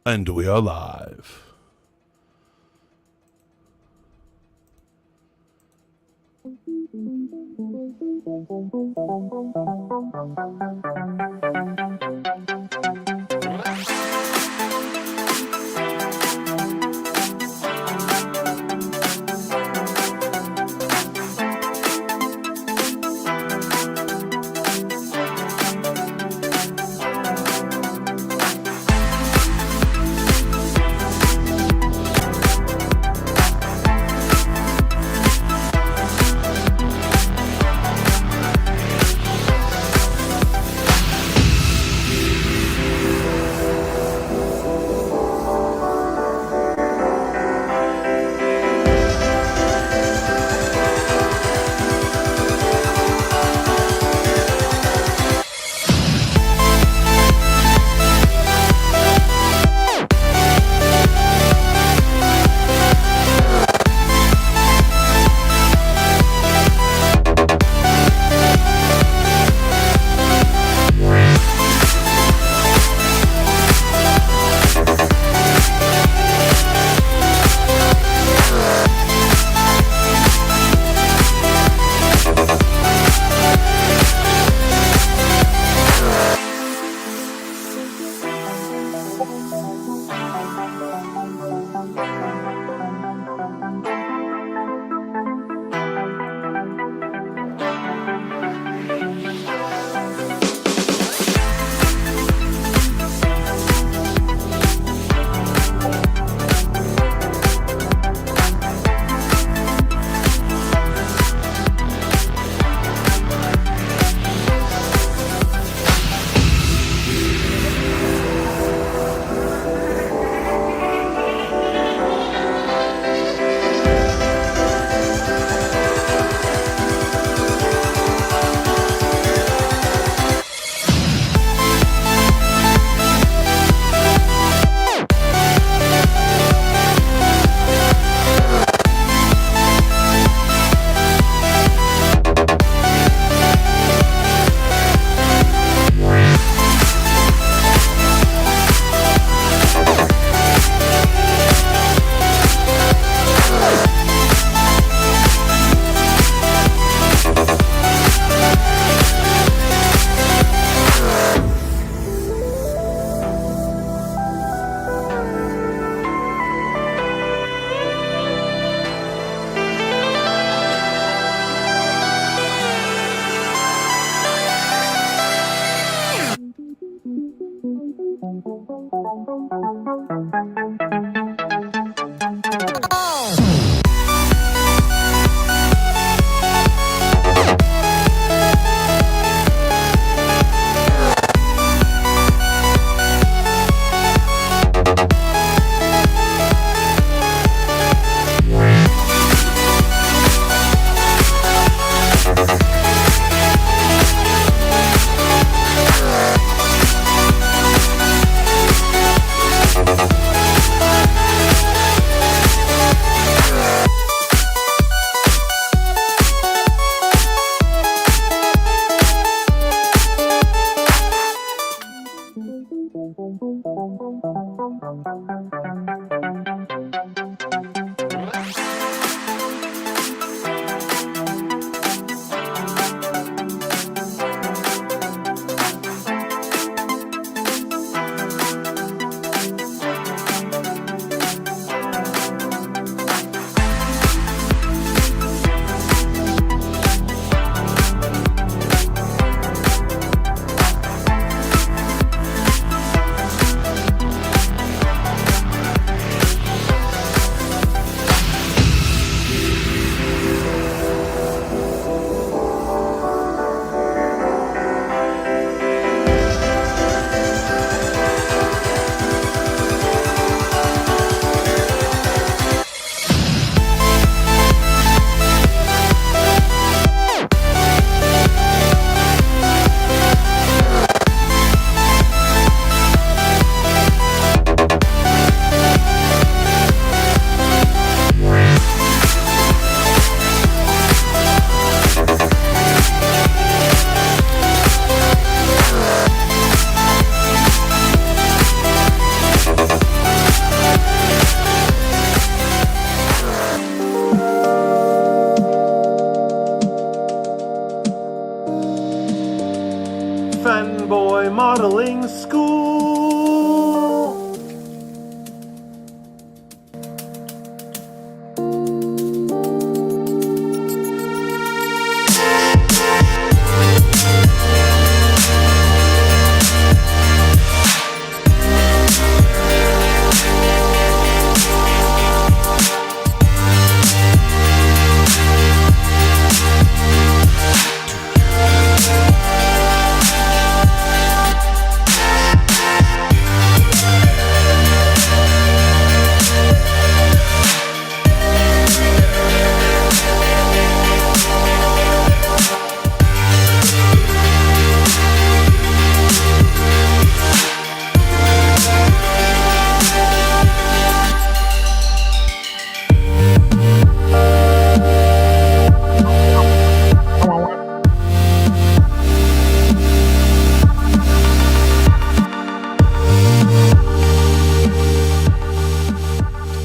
And we are live.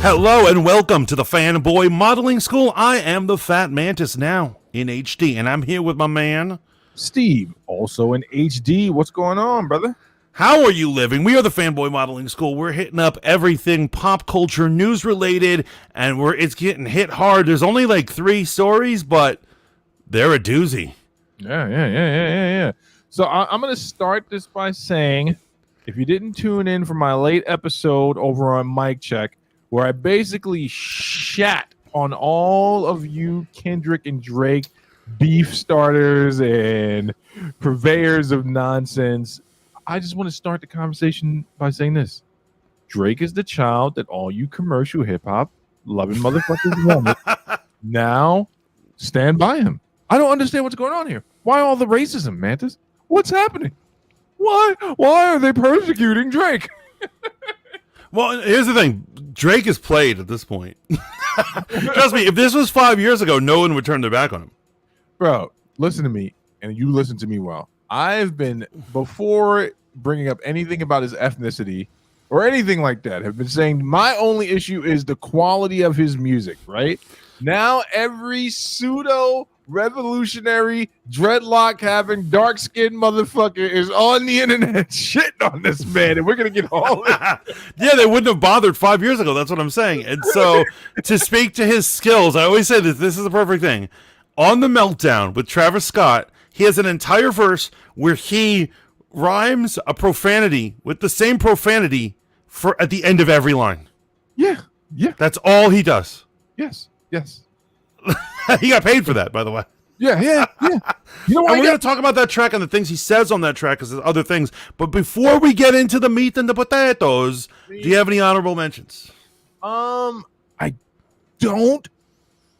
Hello and welcome to the Fanboy Modeling School. I am the Fat Mantis now in HD, and I'm here with my man Steve, also in HD. What's going on, brother? How are you living? We are the Fanboy Modeling School. We're hitting up everything pop culture news related, and it's getting hit hard. There's only like 3 stories, but they're a doozy. Yeah. So I'm going to start this by saying, if you didn't tune in for my late episode over on Mic Check, where I basically shat on all of you Kendrick and Drake beef starters and purveyors of nonsense, I just want to start the conversation by saying this. Drake is the child that all you commercial hip-hop loving motherfuckers wanted. Now, stand by him. I don't understand what's going on here. Why all the racism, Mantis? What's happening? Why are they persecuting Drake? Well, here's the thing. Drake is played at this point. Trust me, if this was 5 years ago, no one would turn their back on him. Bro, listen to me, and you listen to me well. I've been, before bringing up anything about his ethnicity or anything like that, have been saying my only issue is the quality of his music, right? Now every pseudo revolutionary dreadlock having dark skinned motherfucker is on the internet shitting on this man, and we're gonna get all this. Yeah, they wouldn't have bothered 5 years ago. That's what I'm saying. And so to speak to his skills, I always say that this is the perfect thing. On The Meltdown with Travis Scott, he has an entire verse where he rhymes a profanity with the same profanity for at the end of every line. Yeah. That's all he does. Yes. He got paid for that, by the way. Yeah. You know what? And we're going to talk about that track and the things he says on that track because there's other things. But before we get into the meat and the potatoes, do you have any honorable mentions? I don't.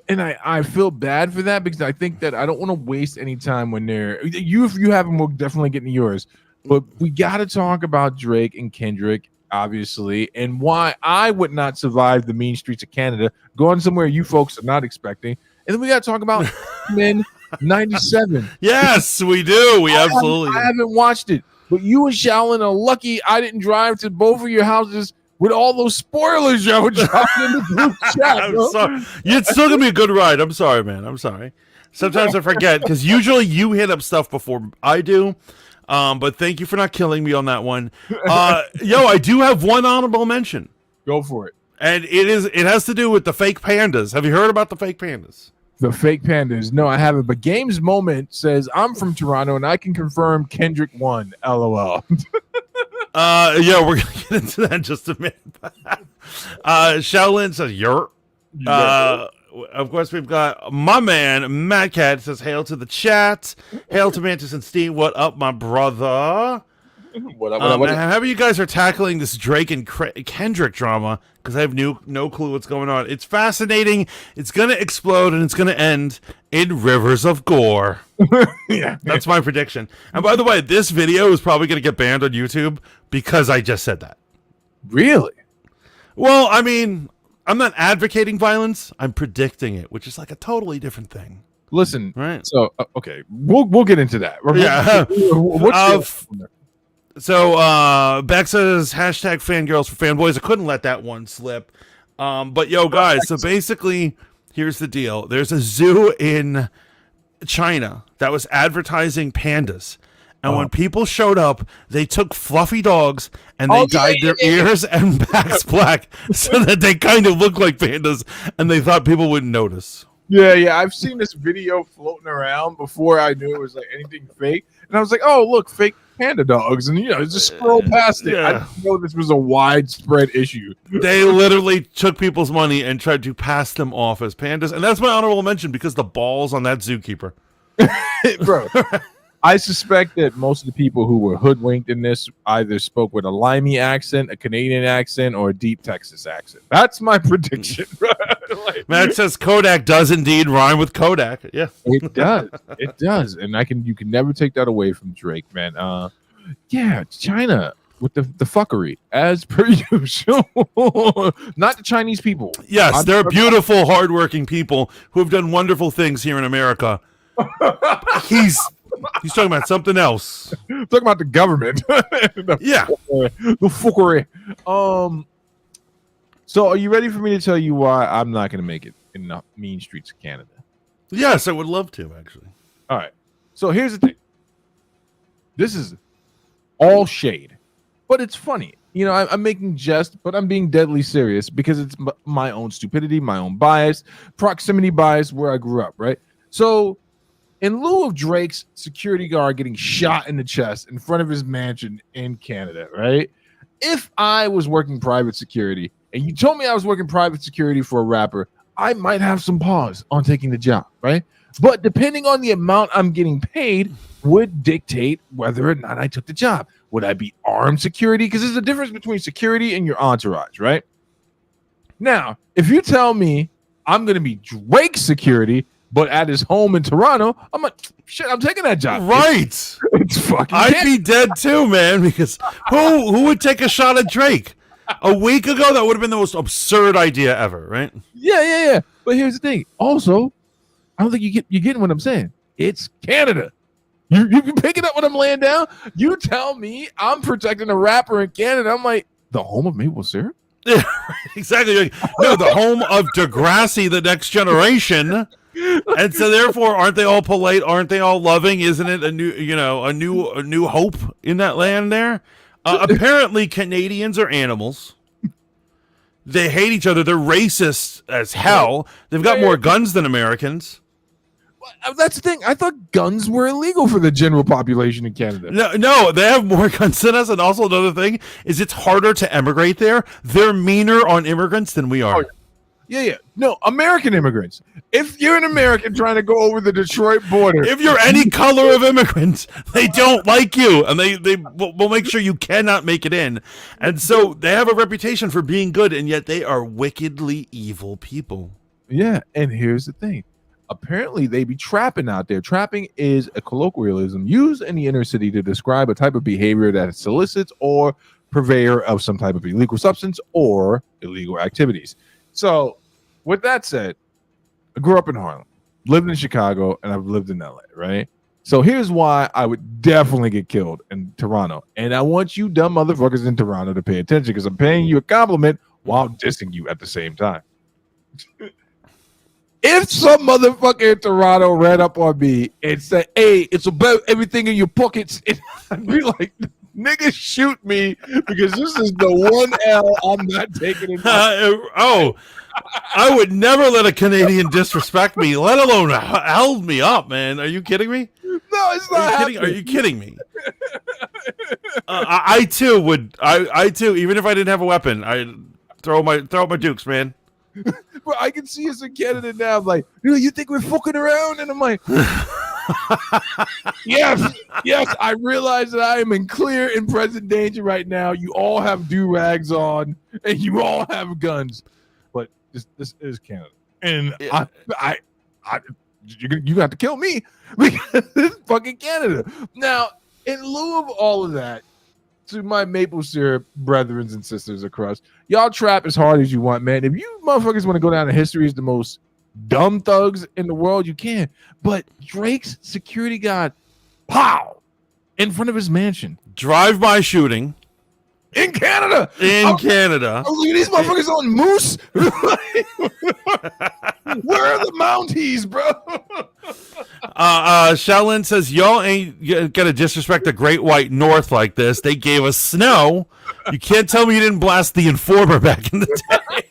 And I feel bad for that because I think that I don't want to waste any time when if you have them, we'll definitely get into yours. But we got to talk about Drake and Kendrick, obviously, and why I would not survive the mean streets of Canada, going somewhere you folks are not expecting. And then we got to talk about Men 97. Yes, we do. We absolutely. I haven't watched it, but you and Shaolin are lucky I didn't drive to both of your houses with all those spoilers y'all dropping in the group chat. I'm sorry. It's still going to be a good ride. I'm sorry, man. I'm sorry. Sometimes I forget because usually you hit up stuff before I do. But thank you for not killing me on that one. I do have one honorable mention. Go for it. And it has to do with the fake pandas. Have you heard about the fake pandas? The fake pandas? No, I haven't. But Games Moment says, I'm from Toronto and I can confirm Kendrick won. LOL. We're going to get into that in just a minute. Shaolin says, Yurt. Of course, we've got my man, Matt Cat, says, hail to the chat. Hail to Mantis and Steve. What up, my brother? What up? How you guys are tackling this Drake and Kendrick drama? Because I have no clue what's going on. It's fascinating. It's going to explode, and it's going to end in rivers of gore. Yeah. That's my prediction. And by the way, this video is probably going to get banned on YouTube because I just said that. Really? Well, I mean, I'm not advocating violence. I'm predicting it, which is like a totally different thing. Listen, right? So, okay, we'll get into that. Yeah. So Beck says hashtag fangirls for fanboys. I couldn't let that one slip. But guys, so basically, here's the deal. There's a zoo in China that was advertising pandas. And when people showed up, they took fluffy dogs and they dyed their ears and backs black so that they kind of look like pandas, and they thought people wouldn't notice. Yeah. I've seen this video floating around before I knew it was like anything fake. And I was like, oh, look, fake panda dogs. And, just scroll past it. I didn't know this was a widespread issue. They literally took people's money and tried to pass them off as pandas. And that's my honorable mention because the balls on that zookeeper. Bro. I suspect that most of the people who were hoodwinked in this either spoke with a limey accent, a Canadian accent, or a deep Texas accent. That's my prediction. Matt says Kodak does indeed rhyme with Kodak. Yeah, it does, and you can never take that away from Drake, man. China with the fuckery as per usual. Not the Chinese people. Yes, they're beautiful, hardworking people who have done wonderful things here in America. He's talking about something else. Talking about the government. Yeah. The fuckery. So are you ready for me to tell you why I'm not going to make it in the mean streets of Canada? Yes, I would love to, actually. All right. So here's the thing. This is all shade, but it's funny. You know, I'm making jest, but I'm being deadly serious because it's my own stupidity, my own bias, proximity bias where I grew up, right? So in lieu of Drake's security guard getting shot in the chest in front of his mansion in Canada, right? If I was working private security and you told me I was working private security for a rapper, I might have some pause on taking the job, right? But depending on the amount I'm getting paid would dictate whether or not I took the job. Would I be armed security? Because there's a difference between security and your entourage, right? Now, if you tell me I'm going to be Drake's security, but at his home in Toronto, I'm like, shit, I'm taking that job. Right. It's fucking I'd be dead too, man, because who would take a shot at Drake? A week ago, that would have been the most absurd idea ever, right? Yeah. But here's the thing. Also, I don't think you're getting what I'm saying. It's Canada. You picking up what I'm laying down? You tell me I'm protecting a rapper in Canada. I'm like, the home of maple syrup? Yeah, exactly. Like, no, the home of Degrassi, the next generation. And so therefore, aren't they all polite? Aren't they all loving? Isn't it a new hope in that land there? Apparently Canadians are animals. They hate each other. They're racist as hell. They've got more guns than Americans. That's the thing. I thought guns were illegal for the general population in Canada. No, they have more guns than us. And also another thing is it's harder to emigrate there. They're meaner on immigrants than we are. Oh, yeah. No, American immigrants. If you're an American trying to go over the Detroit border, if you're any color of immigrants, they don't like you, and they will make sure you cannot make it in. And so they have a reputation for being good, and yet they are wickedly evil people. Yeah, and here's the thing. Apparently, they be trapping out there. Trapping is a colloquialism used in the inner city to describe a type of behavior that solicits or purveyor of some type of illegal substance or illegal activities. So, with that said, I grew up in Harlem, lived in Chicago, and I've lived in LA, right? So here's why I would definitely get killed in Toronto. And I want you dumb motherfuckers in Toronto to pay attention because I'm paying you a compliment while dissing you at the same time. If some motherfucker in Toronto ran up on me and said, hey, it's about everything in your pockets, I'd be like, nigga, shoot me because this is the one L I'm not taking in my I would never let a Canadian disrespect me, let alone held me up, man. Are you kidding me? No, it's not. Are you kidding me? I too would. I too, even if I didn't have a weapon, I'd throw my dukes, man. But I can see us in Canada now. I'm like, you think we're fucking around? And I'm like, yes, I realize that I am in clear and present danger right now. You all have do-rags on, and you all have guns. But this is Canada, and yeah. you got to kill me because this is fucking Canada. Now, in lieu of all of that, to my maple syrup brethren and sisters across, y'all trap as hard as you want, man. If you motherfuckers want to go down in history as the most dumb thugs in the world, you can. But Drake's security guard, pow, in front of his mansion. Drive-by shooting. In Canada. Canada. Oh, look at these motherfuckers on moose. Where are the Mounties, bro? Shaolin says, y'all ain't gonna disrespect the Great White North like this. They gave us snow. You can't tell me you didn't blast the Informer back in the day.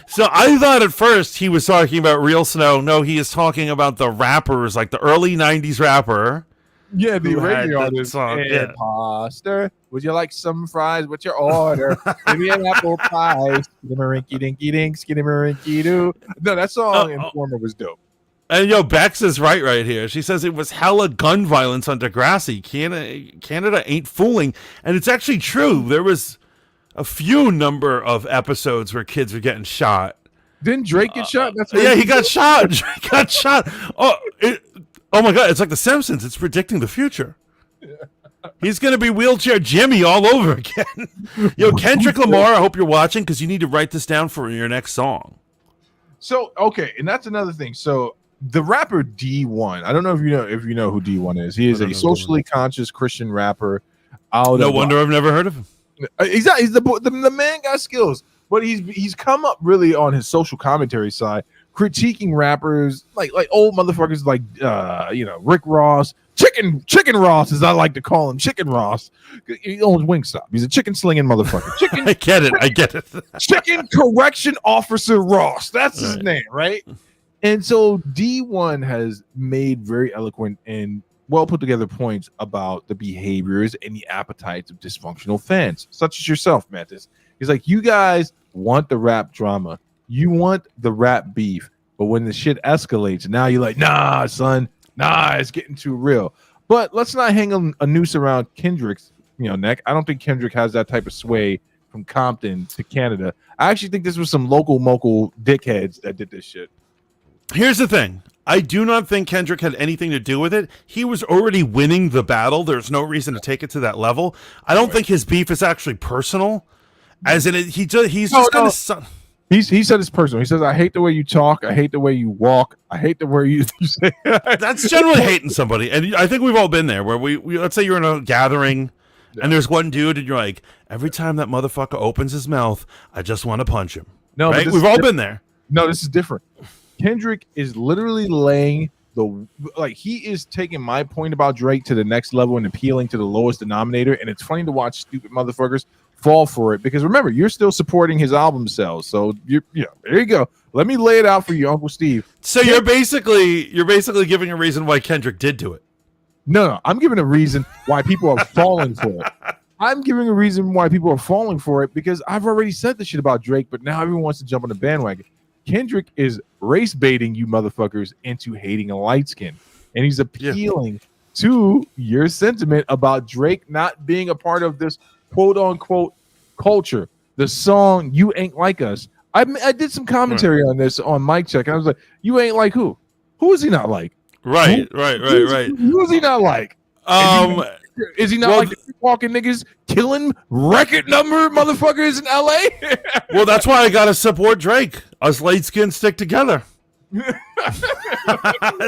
So I thought at first he was talking about real snow. No, he is talking about the rappers, like the early 90s rapper. Yeah, the radio artist. Song. Yeah. Imposter, would you like some fries? What's your order? Maybe an apple pie. Skidamarinky dinky dink, skidamarinky doo. No, that song Informer was dope. And Bex is right here. She says it was hella gun violence on Degrassi. Canada ain't fooling. And it's actually true. There was a few number of episodes where kids were getting shot. Didn't Drake get shot? That's he got shot. Drake got shot. Oh my God, it's like The Simpsons. It's predicting the future. He's going to be wheelchair Jimmy all over again. Kendrick Lamar, I hope you're watching because you need to write this down for your next song. So, okay, and that's another thing. So, the rapper D1, I don't know if you know who D1 is. He is a socially conscious Christian rapper. No wonder I've never heard of him. Exactly. The man got skills. but he's come up really on his social commentary side, critiquing rappers like old motherfuckers like Rick Ross, Chicken Ross, as I like to call him, Chicken Ross. He owns Wingstop. He's a chicken slinging motherfucker. Chicken. I get it. Chicken Correction Officer Ross. That's his name, right? And so D1 has made very eloquent and well put together points about the behaviors and the appetites of dysfunctional fans, such as yourself, Mantis. He's like, you guys want the rap drama, you want the rap beef, but when the shit escalates, now you're like, nah, son, nah, it's getting too real. But let's not hang a noose around Kendrick's neck. I don't think Kendrick has that type of sway from Compton to Canada. I actually think this was some local dickheads that did this shit. Here's the thing. I do not think Kendrick had anything to do with it. He was already winning the battle. There's no reason to take it to that level. I don't think his beef is actually personal. As in, he's just kind of... He said it's personal. He says, I hate the way you talk. I hate the way you walk. I hate the way you say... That's generally hating somebody. And I think we've all been there, where we let's say you're in a gathering, and there's one dude, and you're like, every time that motherfucker opens his mouth, I just want to punch him. No, right? We've all been there. No, this is different. Kendrick is literally laying he is taking my point about Drake to the next level and appealing to the lowest denominator. And it's funny to watch stupid motherfuckers fall for it, because remember, you're still supporting his album sales. So there you go. Let me lay it out for you, Uncle Steve. So you're basically giving a reason why Kendrick did do it. No, I'm giving a reason why people are falling for it. I'm giving a reason why people are falling for it, because I've already said this shit about Drake, but now everyone wants to jump on the bandwagon. Kendrick is race baiting you motherfuckers into hating a light skin, and he's appealing to your sentiment about Drake not being a part of this quote unquote culture. The song "You Ain't Like Us." I did some commentary on this on Mic Check, and I was like, "You ain't like who? Who is he not like? Right. Who is he not like? Is he not like the walking niggas killing record number motherfuckers in LA?" Well, that's why I gotta support Drake. Us light skins stick together.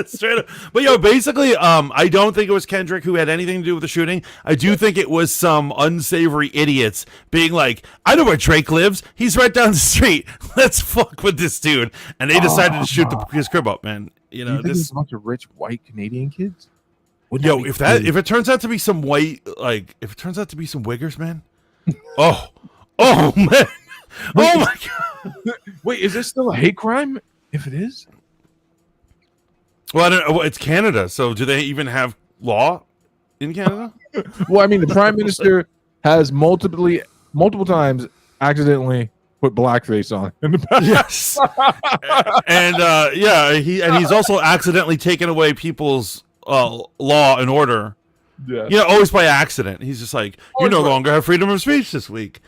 Straight up. But basically, I don't think it was Kendrick who had anything to do with the shooting. I do think it was some unsavory idiots being like, I know where Drake lives. He's right down the street. Let's fuck with this dude. And they decided to shoot his crib up, man. You think it's a bunch of rich white Canadian kids? If it turns out to be some white, if it turns out to be some wiggers, man. Oh man. Oh my god. Wait, is this still a hate crime? If it is? Well, I don't know. It's Canada, so do they even have law in Canada? Well, I mean, the Prime Minister has multiple times accidentally put blackface on in the past. Yes. He's also accidentally taken away people's law and order. Yeah. Always by accident. He's just like, you no longer have freedom of speech this week.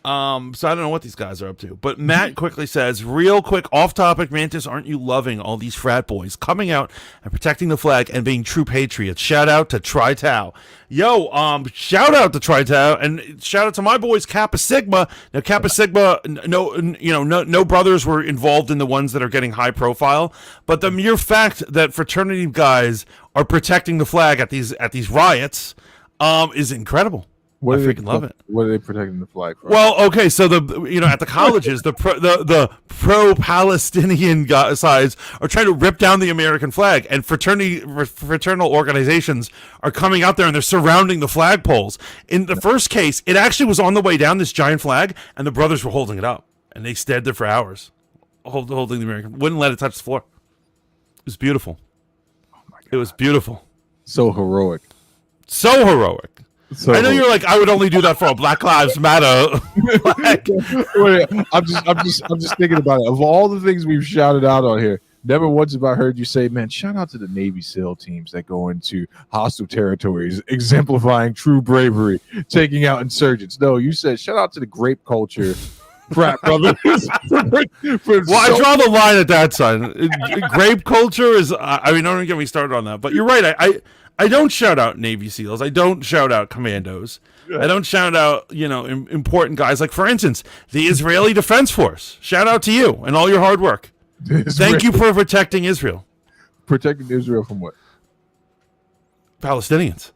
So I don't know what these guys are up to. But Matt quickly says, real quick, off topic, Mantis, aren't you loving all these frat boys coming out and protecting the flag and being true patriots? Shout out to Tri-Tau. Shout out to Tri-Tau, and shout out to my boys Kappa Sigma. Now Kappa Sigma, no brothers were involved in the ones that are getting high profile, but the mere fact that fraternity guys are protecting the flag at these riots is incredible. I freaking love it. What are they protecting the flag for? Well, okay, so at the colleges, the pro-Palestinian sides are trying to rip down the American flag, and fraternal organizations are coming out there and they're surrounding the flagpoles. In the first case, it actually was on the way down, this giant flag, and the brothers were holding it up, and they stayed there for hours, holding the American, wouldn't let it touch the floor. It was beautiful. Oh my God. It was beautiful. So heroic. So heroic. So I know you're like, I would only do that for a Black Lives Matter. I'm just thinking about it. Of all the things we've shouted out on here, never once have I heard you say, man, shout out to the Navy SEAL teams that go into hostile territories, exemplifying true bravery, taking out insurgents. No, you said shout out to the grape culture. Frat brothers. I draw the line at that, son. Grape culture is, don't get me started on that. But you're right. I don't shout out Navy SEALs. I don't shout out commandos. I don't shout out, important guys. Like, for instance, the Israeli Defense Force. Shout out to you and all your hard work. Thank you for protecting Israel. Protecting Israel from what? Palestinians.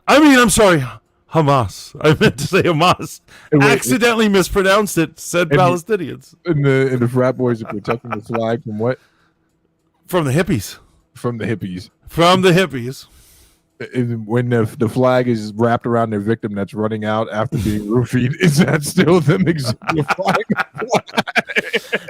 I'm sorry. Hamas. I meant to say Hamas. Accidentally mispronounced it. Said Palestinians. And the frat boys are protecting the flag from what? From the hippies. From the hippies. From the hippies. When the flag is wrapped around their victim that's running out after being roofied, is that still them exemplifying the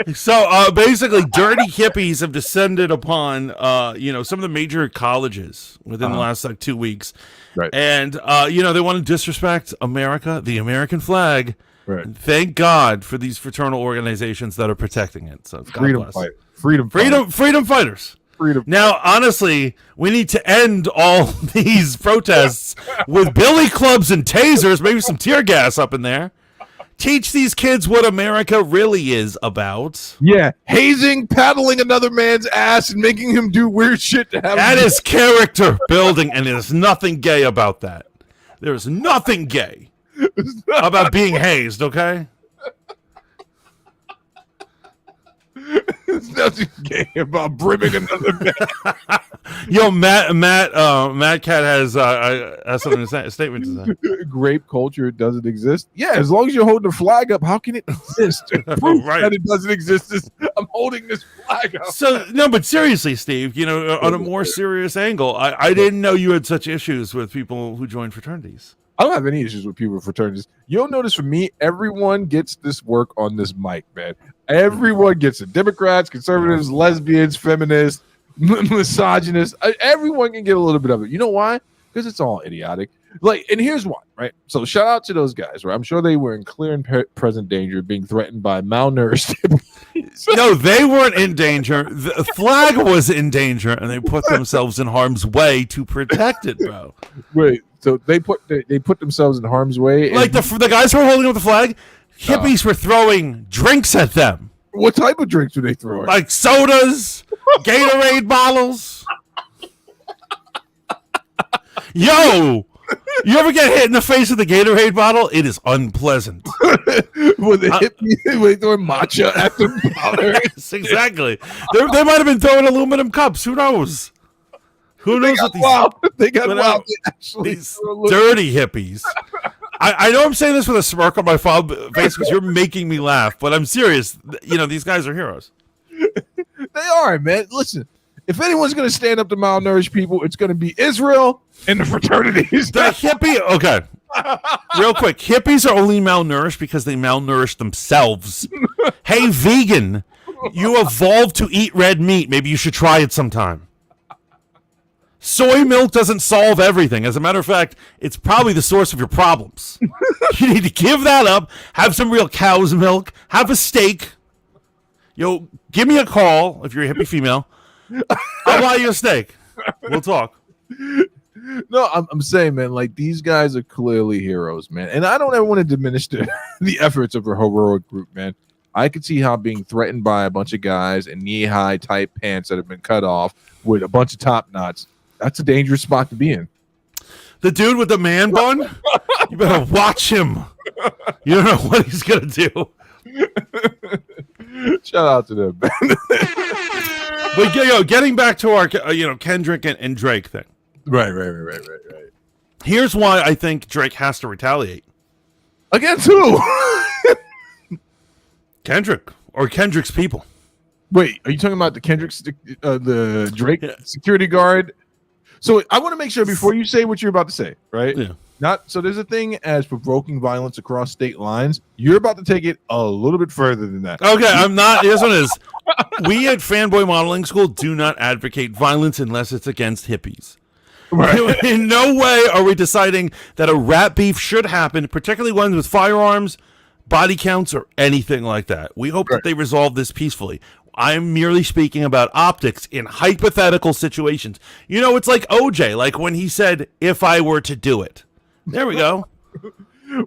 flag? So basically, dirty hippies have descended upon some of the major colleges within the last 2 weeks, right? And they want to disrespect America, the American flag. Right. And thank God for these fraternal organizations that are protecting it. So freedom fighters. Now, honestly, we need to end all these protests with billy clubs and tasers, maybe some tear gas up in there. Teach these kids what America really is about. Yeah, hazing, paddling another man's ass, and making him do weird shit to have. That is character building, and there's nothing gay about that. There is nothing gay about being hazed, okay? There's nothing gay about brimming another man. Yo, Matt Cat has something to say, a statement to say. Grape culture doesn't exist. Yeah, as long as you're holding the flag up, how can it exist? Proof Right. that it doesn't exist is I'm holding this flag up. So no, but seriously, Steve, on a more serious angle, I didn't know you had such issues with people who join fraternities. I don't have any issues with people with fraternities. You'll notice from me, everyone gets this work on this mic, man. Everyone gets it. Democrats, conservatives, lesbians, feminists, misogynists. Everyone can get a little bit of it. You know why? Because it's all idiotic. And here's why, right? So shout out to those guys, right? I'm sure they were in clear and present danger of being threatened by malnourished. No, they weren't in danger. The flag was in danger, and they put themselves in harm's way to protect it, bro. Wait, so they put themselves in harm's way? Like the guys who were holding up the flag, hippies were throwing drinks at them. What type of drinks were they throwing? Like sodas, Gatorade bottles. Yo, you ever get hit in the face with a Gatorade bottle? It is unpleasant. Were they throwing matcha at them? Yes, exactly. They might have been throwing aluminum cups. Who knows? Who knows what these? They got wild. These dirty hippies. I know I'm saying this with a smirk on my face because you're making me laugh, but I'm serious. These guys are heroes. They are, man. Listen, if anyone's going to stand up to malnourished people, it's going to be Israel and the fraternities. The hippie, okay. Real quick, hippies are only malnourished because they malnourished themselves. Hey, vegan, you evolved to eat red meat. Maybe you should try it sometime. Soy milk doesn't solve everything. As a matter of fact, it's probably the source of your problems. You need to give that up. Have some real cow's milk. Have a steak. Yo, give me a call if you're a hippie female. I'll buy you a steak. We'll talk. No, I'm saying, man, these guys are clearly heroes, man. And I don't ever want to diminish the efforts of a heroic group, man. I could see how being threatened by a bunch of guys in knee-high tight pants that have been cut off with a bunch of top knots, that's a dangerous spot to be in. The dude with the man bun, you better watch him. You don't know what he's going to do. Shout out to them. But getting back to our Kendrick and Drake thing. Right. Here's why I think Drake has to retaliate. Against who? Kendrick or Kendrick's people. Wait, are you talking about the the Drake security guard? So I want to make sure before you say what you're about to say, right? Yeah. So there's a thing as provoking violence across state lines. You're about to take it a little bit further than that. Okay, I'm not. Here's what it is. We at Fanboy Modeling School do not advocate violence unless it's against hippies. Right. In no way are we deciding that a rap beef should happen, particularly ones with firearms, body counts, or anything like that. We hope that they resolve this peacefully. I'm merely speaking about optics in hypothetical situations. It's like OJ, like when he said, if I were to do it. There we go.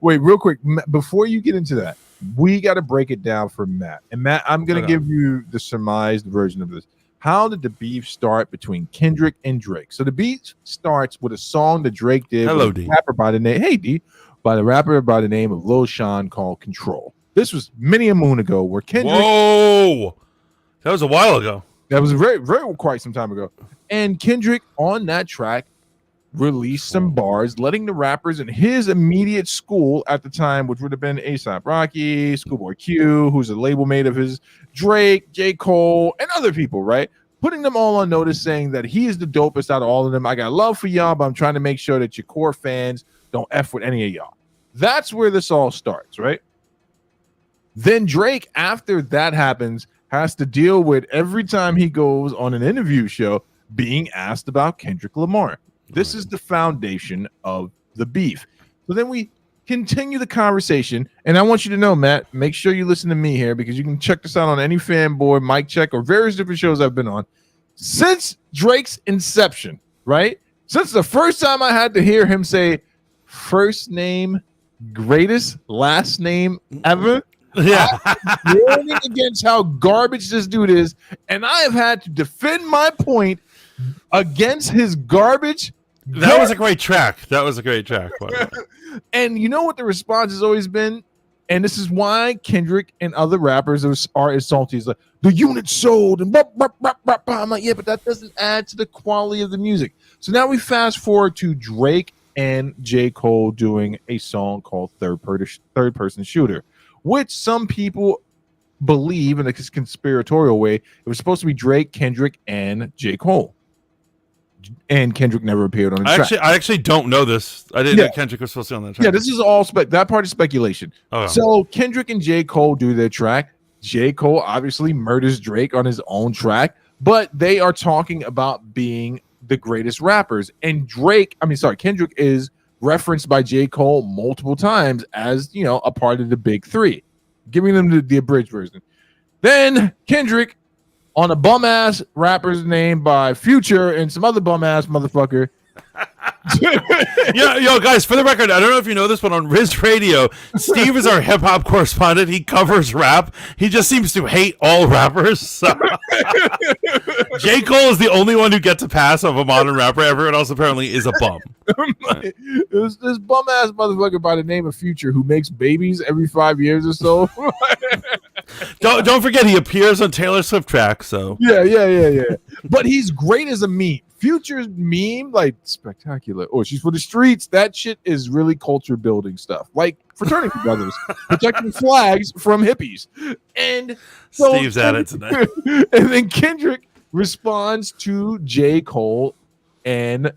Wait, real quick. Before you get into that, we got to break it down for Matt. And Matt, I'm going to give you the surmised version of this. How did the beef start between Kendrick and Drake? So the beef starts with a song that Drake did with a rapper by the name, by the rapper by the name of Lil Sean called Control. This was many a moon ago where Kendrick... Whoa! That was a while ago. That was very, very quite some time ago. And Kendrick on that track released some bars, letting the rappers in his immediate school at the time, which would have been A$AP Rocky, Schoolboy Q, who's a label mate of his, Drake, J. Cole, and other people, right? Putting them all on notice, saying that he is the dopest out of all of them. I got love for y'all, but I'm trying to make sure that your core fans don't F with any of y'all. That's where this all starts, right? Then Drake, after that happens, has to deal with every time he goes on an interview show being asked about Kendrick Lamar. This is the foundation of the beef. So then we continue the conversation, and I want you to know, Matt, make sure you listen to me here, because you can check this out on any Fanboy, Mic Check, or various different shows I've been on. Since Drake's inception, right? Since the first time I had to hear him say first name greatest, last name ever, Yeah. I'm warning against how garbage this dude is, and I have had to defend my point against his garbage. That was a great track. And you know what the response has always been? And this is why Kendrick and other rappers are as salty. It's like, the unit sold, and blah, blah, blah, blah, blah. I'm like, yeah, but that doesn't add to the quality of the music. So now we fast forward to Drake and J. Cole doing a song called Third Person Shooter, which some people believe in a conspiratorial way it was supposed to be Drake, Kendrick, and J. Cole. And Kendrick never appeared on the track. I actually don't know this. I didn't know Kendrick was supposed to be on that track. Yeah, this is all that part is speculation. Oh. So Kendrick and J. Cole do their track. J. Cole obviously murders Drake on his own track, but they are talking about being the greatest rappers. And Kendrick is referenced by J. Cole multiple times as, a part of the big three, giving them the abridged version. Then Kendrick, on a bum ass rapper's name by Future and some other bum ass motherfucker. Yo, guys, for the record, I don't know if you know this, but on Riz Radio, Steve is our hip hop correspondent. He covers rap. He just seems to hate all rappers. So. J. Cole is the only one who gets a pass of a modern rapper. Everyone else apparently is a bum. It was this bum ass motherfucker by the name of Future who makes babies every 5 years or so. Don't forget he appears on Taylor Swift tracks. So yeah. But he's great as a meme. Future's meme, like spectacular. Oh, she's for the streets. That shit is really culture building stuff, like fraternity brothers protecting flags from hippies. And so Steve's at it tonight. And then Kendrick responds to J. Cole and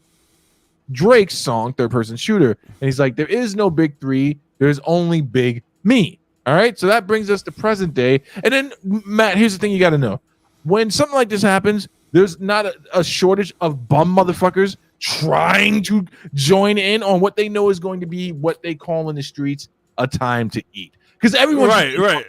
Drake's song Third Person Shooter, and he's like, there is no big three, there's only big me. All right, so that brings us to present day. And then, Matt, here's the thing you got to know: when something like this happens, there's not a shortage of bum motherfuckers trying to join in on what they know is going to be what they call in the streets a time to eat. Because everyone's right.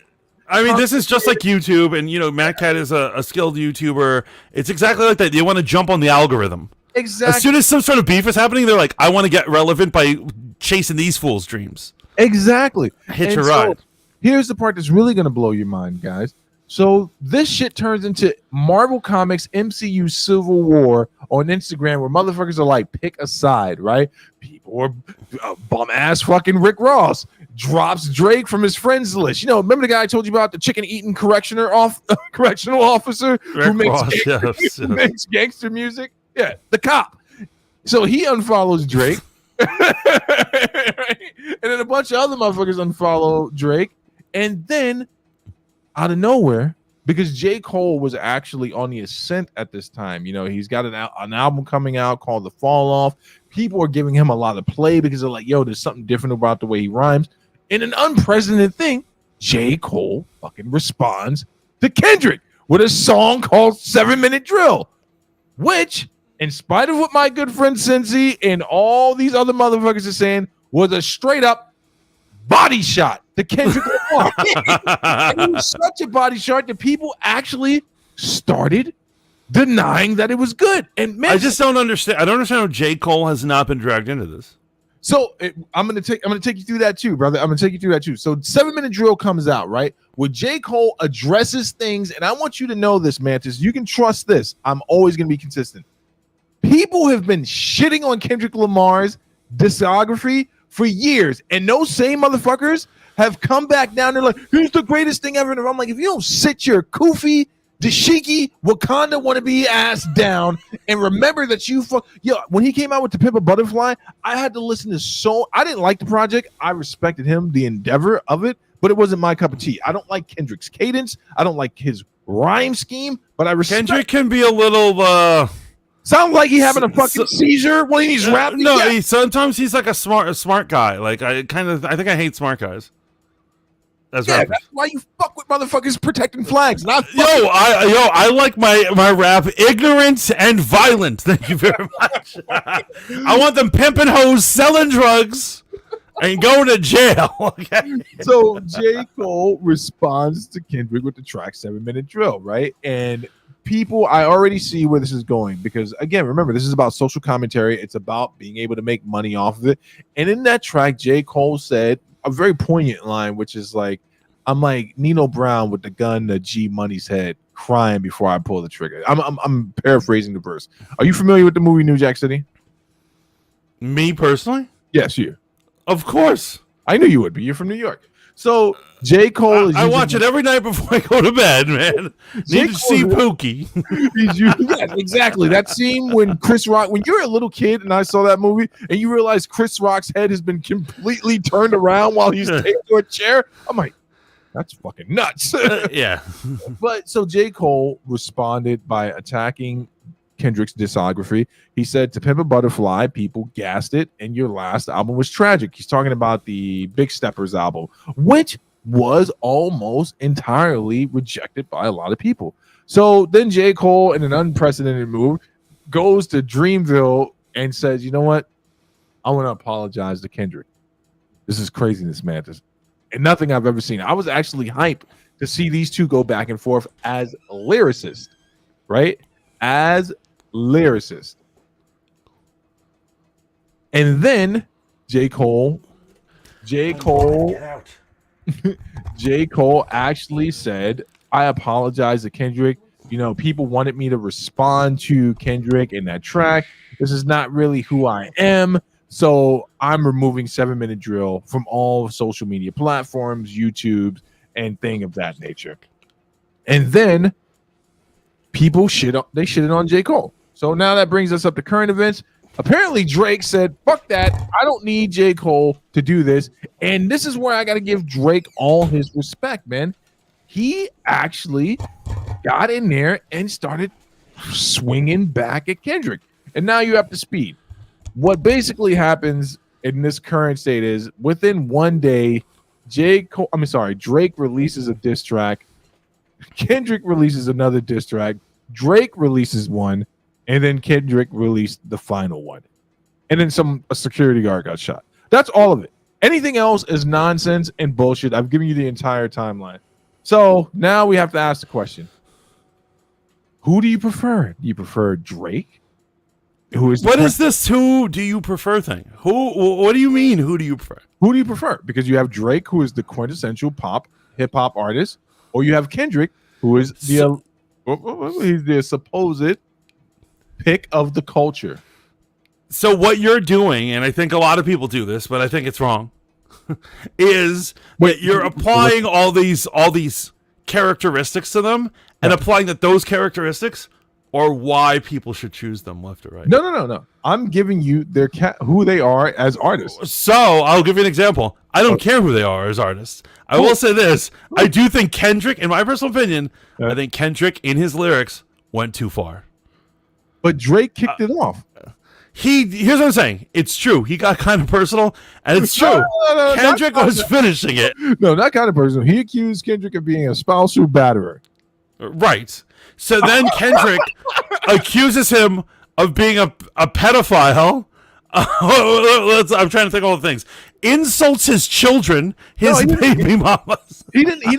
I mean, this is just like YouTube, and Matt Cat is a skilled YouTuber. It's exactly like that. They want to jump on the algorithm. Exactly. As soon as some sort of beef is happening, they're like, I want to get relevant by chasing these fools' dreams. Exactly. Hitch a ride. Here's the part that's really going to blow your mind, guys. So this shit turns into Marvel Comics MCU Civil War on Instagram, where motherfuckers are like, pick a side, right? People are bum ass fucking Rick Ross drops Drake from his friends list. Remember the guy I told you about, the chicken eating correctional officer who makes gangster music? Yeah, the cop. So he unfollows Drake. Right? And then a bunch of other motherfuckers unfollow Drake. And then out of nowhere, because J. Cole was actually on the ascent at this time. He's got an album coming out called The Fall Off. People are giving him a lot of play because they're like, yo, there's something different about the way he rhymes. In an unprecedented thing, J. Cole fucking responds to Kendrick with a song called 7 Minute Drill, which, in spite of what my good friend Cincy and all these other motherfuckers are saying, was a straight up body shot to Kendrick Lamar. And it was such a body shot that people actually started denying that it was good. And man, I just don't understand. I don't understand how J. Cole has not been dragged into this. So I'm gonna take you through that too, brother. I'm gonna take you through that too. So 7 Minute Drill comes out, right? Where J. Cole addresses things, and I want you to know this, Mantis. You can trust this. I'm always gonna be consistent. People have been shitting on Kendrick Lamar's discography for years, and those same motherfuckers have come back down. They're like, he's the greatest thing ever. And I'm like, if you don't sit your koofy Dashiki, Wakanda want to be ass down, and remember that when he came out with the Pimp a Butterfly, I had to listen to I didn't like the project. I respected him, the endeavor of it, but it wasn't my cup of tea. I don't like Kendrick's cadence. I don't like his rhyme scheme, but I respect. Kendrick can be a little. Sounds like he having a fucking seizure when he's rapping. No, sometimes he's like a smart guy. Like I think I hate smart guys. That's why you fuck with motherfuckers protecting flags. I like my rap ignorant and violent. Thank you very much. I want them pimping hoes, selling drugs, and going to jail. Okay. So J. Cole responds to Kendrick with the track 7 Minute Drill, right? And people, I already see where this is going because, again, remember, this is about social commentary. It's about being able to make money off of it. And in that track, J. Cole said a very poignant line, which is like, I'm like Nino Brown with the gun to G Money's head, crying before I pull the trigger. I'm paraphrasing the verse. Are you familiar with the movie New Jack City? Me personally? Yes, you. Of course. I knew you would be. You're from New York. So J. Cole I watch it every night before I go to bed, man. Need to see Pookie. Yes, exactly. That scene when Chris Rock, when you're a little kid and I saw that movie and you realize Chris Rock's head has been completely turned around while he's taken to a chair. I'm like, that's fucking nuts. Yeah. But so J. Cole responded by attacking Kendrick's discography. He said, to Pimp a Butterfly, people gassed it, and your last album was tragic. He's talking about the Big Steppers album, which was almost entirely rejected by a lot of people. So then J. Cole, in an unprecedented move, goes to Dreamville and says, you know what? I want to apologize to Kendrick. This is craziness, man. And nothing I've ever seen. I was actually hyped to see these two go back and forth as lyricists, right? As lyricists. And then J. Cole actually said, I apologize to Kendrick. You know, people wanted me to respond to Kendrick in that track. This is not really who I am. So I'm removing 7 Minute Drill from all social media platforms, YouTube, and thing of that nature. And then people shitted on J. Cole. So now that brings us up to current events. Apparently Drake said, fuck that. I don't need J. Cole to do this. And this is where I got to give Drake all his respect, man. He actually got in there and started swinging back at Kendrick. And now you're up to speed. What basically happens in this current state is within one day, Drake releases a diss track. Kendrick releases another diss track. Drake releases one, and then Kendrick released the final one. And then a security guard got shot. That's all of it. Anything else is nonsense and bullshit. I've given you the entire timeline. So now we have to ask the question. Who do you prefer? Do you prefer Drake? What is this who do you prefer thing? What do you mean who do you prefer? Who do you prefer? Because you have Drake, who is the quintessential hip hop artist, or you have Kendrick, who is he's the supposed pick of the culture. So what you're doing, and I think a lot of people do this, but I think it's wrong, is that you're applying all these characteristics to them and applying that those characteristics or why people should choose them left or right. No. I'm giving you who they are as artists. So I'll give you an example. I don't care who they are as artists. I will say this. I do think Kendrick, in my personal opinion, I think Kendrick in his lyrics went too far. But Drake kicked it off. Here's what I'm saying. It's true. He got kind of personal, and it's true. No, Kendrick was finishing it. No, not kind of personal. He accused Kendrick of being a spousal batterer. Right. So then Kendrick accuses him of being a pedophile. I'm trying to think of all the things. Insults his children, baby mamas. He didn't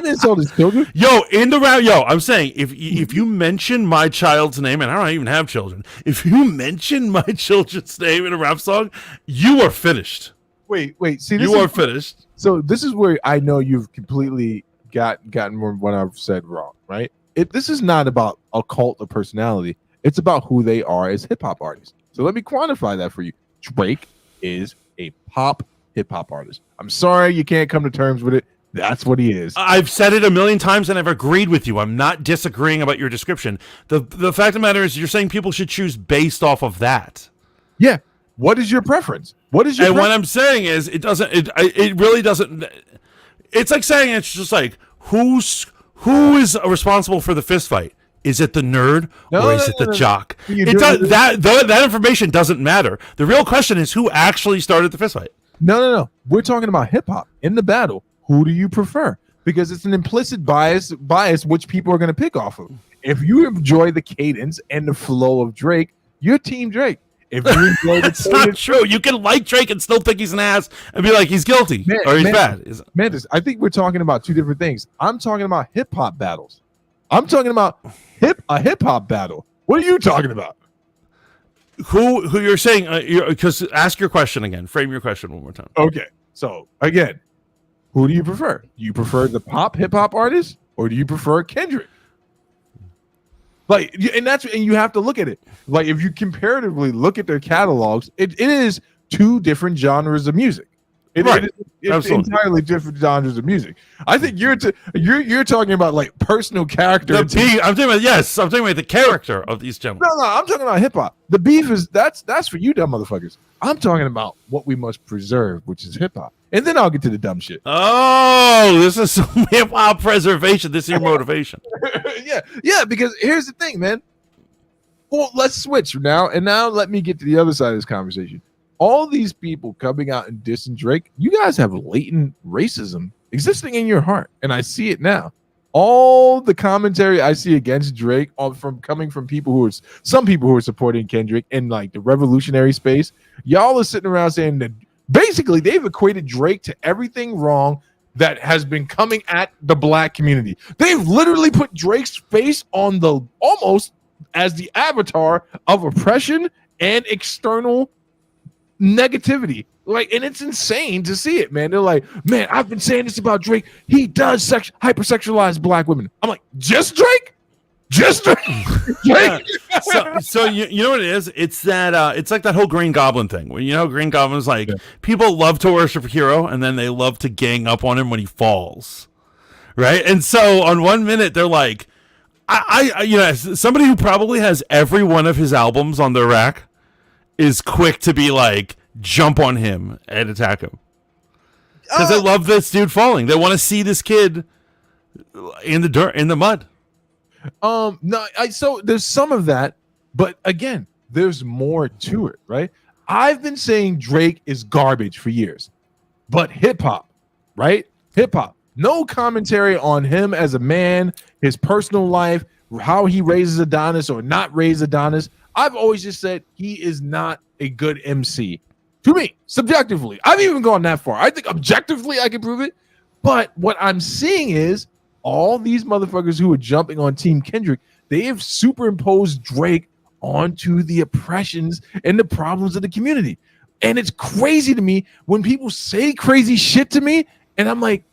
insult his children. I'm saying if you mention my child's name, and I don't even have children, if you mention my children's name in a rap song, you are finished. Wait. See, you are finished. So this is where I know you've completely gotten what I've said wrong, right? This is not about a cult of personality. It's about who they are as hip hop artists. So let me quantify that for you. Drake is a pop hip hop artist. I'm sorry you can't come to terms with it. That's what he is. I've said it a million times and I've agreed with you. I'm not disagreeing about your description. The fact of the matter is you're saying people should choose based off of that. Yeah. What is your preference? What what I'm saying is it really doesn't. It's like saying it's just like who is responsible for the fist fight? Is it the nerd or is it the jock? That information doesn't matter. The real question is who actually started the fist fight. No. We're talking about hip hop in the battle. Who do you prefer? Because it's an implicit bias which people are going to pick off of. If you enjoy the cadence and the flow of Drake, you're Team Drake. If you enjoy the It's not true. You can like Drake and still think he's an ass and be like he's guilty or he's bad. Mantis, I think we're talking about two different things. I'm talking about hip hop battles. I'm talking about a hip hop battle. What are you talking about? Who you're saying? Because ask your question again. Frame your question one more time. Okay. So again, who do you prefer? Do you prefer the pop hip hop artist or do you prefer Kendrick? Like, and you have to look at it. Like, if you comparatively look at their catalogs, it is two different genres of music. It's entirely different genres of music. I think you're talking about like personal character. I'm talking about the character of these gentlemen. No, I'm talking about hip hop. The beef is that's for you dumb motherfuckers. I'm talking about what we must preserve, which is hip hop. And then I'll get to the dumb shit. Oh, this is some hip hop preservation. This is your motivation. Yeah, because here's the thing, man. Well, let's switch now. And now let me get to the other side of this conversation. All these people coming out and dissing Drake, you guys have latent racism existing in your heart. And I see it now. All the commentary I see against Drake coming from some people who are supporting Kendrick in like the revolutionary space, y'all are sitting around saying that basically they've equated Drake to everything wrong that has been coming at the black community. They've literally put Drake's face on almost as the avatar of oppression and external negativity. Like, and it's insane to see it, man. They're like, man, I've been saying this about Drake. He does hypersexualize black women. I'm like, just Drake? Yeah. So you know what it is? It's that it's like that whole Green Goblin thing. Where Green Goblin's like people love to worship a hero and then they love to gang up on him when he falls, right? And so on 1 minute they're like, I somebody who probably has every one of his albums on their rack is quick to be like jump on him and attack him because they love this dude falling. They want to see this kid in the dirt, in the mud. So there's some of that, but again, there's more to it, right? I've been saying Drake is garbage for years, but hip hop, right? Hip hop, no commentary on him as a man, his personal life, how he raises Adonis or not raise Adonis. I've always just said he is not a good MC. To me, subjectively, I've even gone that far. I think objectively I can prove it, but what I'm seeing is all these motherfuckers who are jumping on Team Kendrick, they have superimposed Drake onto the oppressions and the problems of the community. And it's crazy to me when people say crazy shit to me, and I'm like,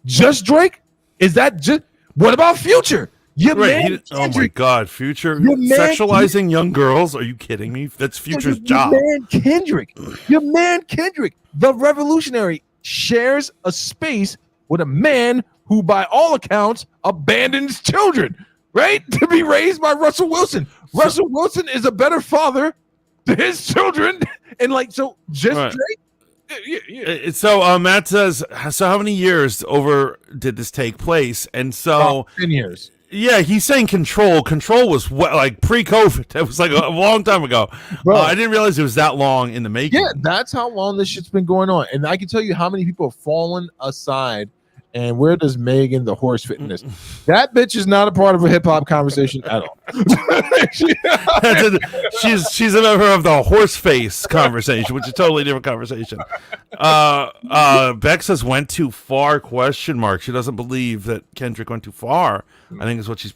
just Drake? Is that just... What about Future? Oh my God, Future sexualizing young girls? Are you kidding me? That's Future's job. Your man Kendrick, the revolutionary, shares a space with a man who, by all accounts, abandons children, right? To be raised by Russell Wilson. Russell Wilson is a better father to his children. And like, so just Drake? Yeah. So Matt says, so how many years over did this take place? And so 10 years. Yeah, he's saying Control. Control was like pre-COVID. It was like a long time ago. I didn't realize it was that long in the making. Yeah, that's how long this shit's been going on. And I can tell you how many people have fallen aside. And where does Megan the horse fit in this? That bitch is not a part of a hip hop conversation at all. She's a member of the horse face conversation, which is a totally different conversation. Beck says went too far ? She doesn't believe that Kendrick went too far. I think is what she's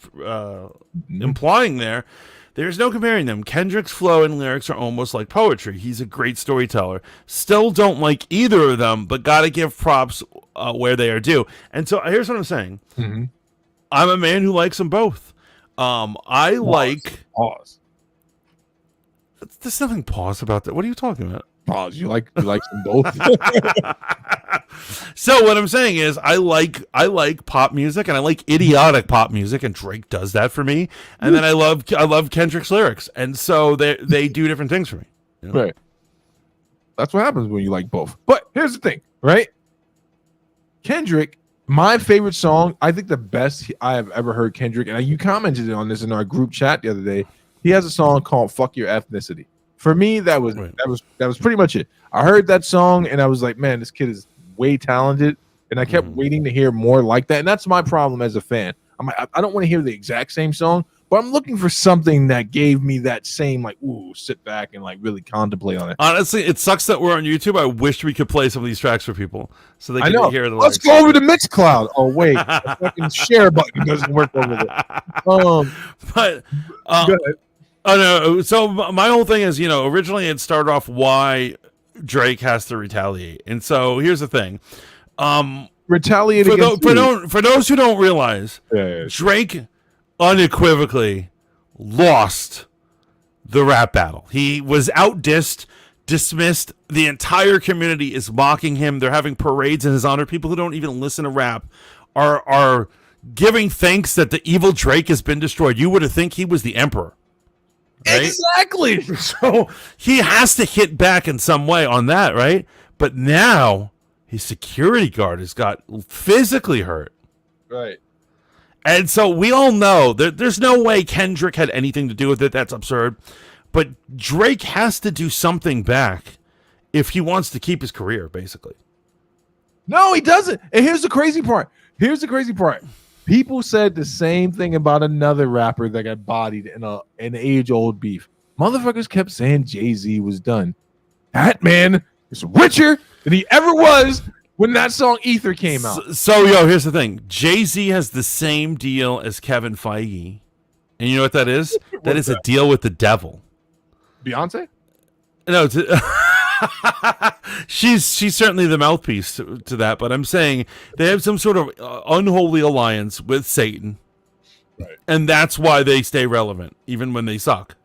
implying there. There's no comparing them. Kendrick's flow and lyrics are almost like poetry. He's a great storyteller. Still don't like either of them, but gotta give props where they are due. And so here's what I'm saying. Mm-hmm. I'm a man who likes them both. Pause. There's nothing pause about that. What are you talking about? Pause. You like them both? So what I'm saying is I like pop music and I like idiotic pop music, and Drake does that for me. And then I love Kendrick's lyrics, and so they do different things for me. You know? Right. That's what happens when you like both. But here's the thing, right? Kendrick, my favorite song, I think the best I have ever heard Kendrick, and you commented on this in our group chat the other day. He has a song called "Fuck Your Ethnicity." For me, that was pretty much it. I heard that song and I was like, man, this kid is way talented, and I kept waiting to hear more like that. And that's my problem as a fan. I don't want to hear the exact same song, but I'm looking for something that gave me that same, like, ooh, sit back and like really contemplate on it. Honestly, it sucks that we're on YouTube. I wish we could play some of these tracks for people so they can hear the Let's lyrics. go over to Mixcloud. Oh wait, the fucking share button doesn't work over there. But Go ahead. oh no, so my whole thing is, originally it started off why Drake has to retaliate, and so here's the thing. Retaliate for against those who don't realize, Yeah. Drake unequivocally lost the rap battle. He was outdissed, dismissed. The entire community is mocking him. They're having parades in his honor. People who don't even listen to rap are giving thanks that the evil Drake has been destroyed. You would think he was the emperor. Right? Exactly. So he has to hit back in some way on that, right? But now his security guard has got physically hurt. Right. And so we all know that there's no way Kendrick had anything to do with it. That's absurd. But Drake has to do something back if he wants to keep his career, basically. No, he doesn't. And here's the crazy part. People said the same thing about another rapper that got bodied in an age-old beef. Motherfuckers kept saying Jay-Z was done. That man is richer than he ever was when that song Ether came out. So here's the thing. Jay-Z has the same deal as Kevin Feige. And you know what that is? That is a deal with the devil. Beyonce? No, she's certainly the mouthpiece to that, but I'm saying they have some sort of unholy alliance with Satan, right? And that's why they stay relevant even when they suck.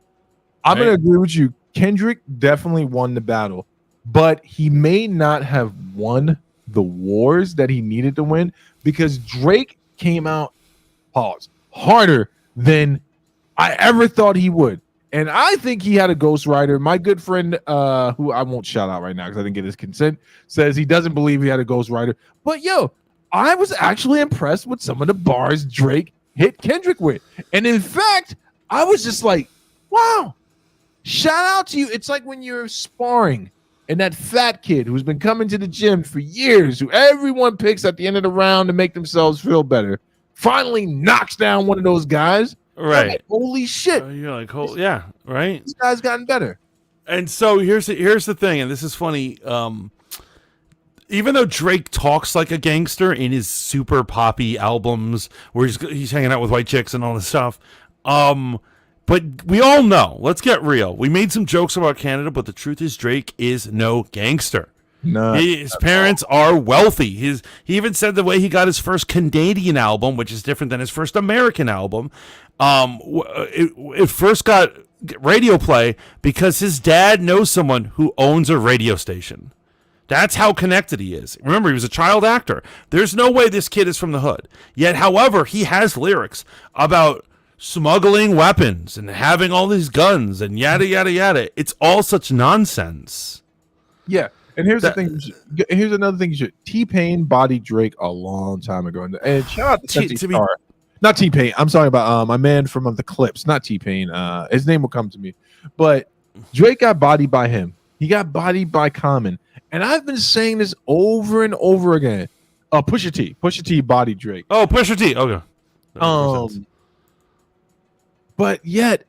I'm going to agree with you. Kendrick definitely won the battle, but he may not have won the wars that he needed to win because Drake came out harder than I ever thought he would. And I think he had a ghostwriter. My good friend, who I won't shout out right now because I didn't get his consent, says he doesn't believe he had a ghostwriter. But I was actually impressed with some of the bars Drake hit Kendrick with. And in fact, I was just like, wow, shout out to you. It's like when you're sparring and that fat kid who's been coming to the gym for years, who everyone picks at the end of the round to make themselves feel better, finally knocks down one of those guys. Right. Like, holy shit. You're like, yeah, right. This guy's gotten better. And so here's the thing, and this is funny. Even though Drake talks like a gangster in his super poppy albums where he's hanging out with white chicks and all this stuff, but we all know, let's get real. We made some jokes about Canada, but the truth is Drake is no gangster. No, his parents are wealthy. He even said the way he got his first Canadian album, which is different than his first American album, it first got radio play because his dad knows someone who owns a radio station. That's how connected he is. Remember, he was a child actor. There's no way this kid is from the hood. Yet, however, he has lyrics about smuggling weapons and having all these guns and yada, yada, yada. It's all such nonsense. Yeah. And here's the thing. Here's another thing. T-Pain bodied Drake a long time ago. And shout out to Star. Not T-Pain. I'm sorry about my man from the Clips. Not T-Pain. His name will come to me. But Drake got bodied by him. He got bodied by Common. And I've been saying this over and over again. Pusha T bodied Drake. Oh, Pusha T. Okay. But yet,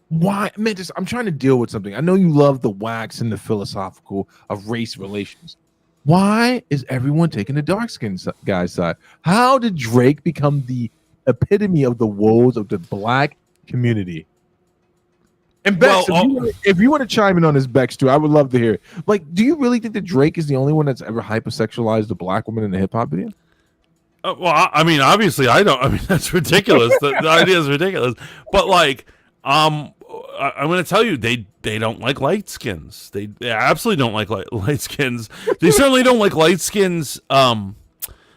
why, man? I'm trying to deal with something. I know you love the wax and the philosophical of race relations. Why is everyone taking the dark skinned guy's side? How did Drake become the epitome of the woes of the black community? And Bex, if you want to chime in on this, Bex, too, I would love to hear it. Like, do you really think that Drake is the only one that's ever hypersexualized a black woman in a hip hop video? Well, I mean, obviously, I don't. I mean, that's ridiculous. The idea is ridiculous. But like, I'm going to tell you, they don't like light skins. They absolutely don't like light skins. They certainly don't like light skins.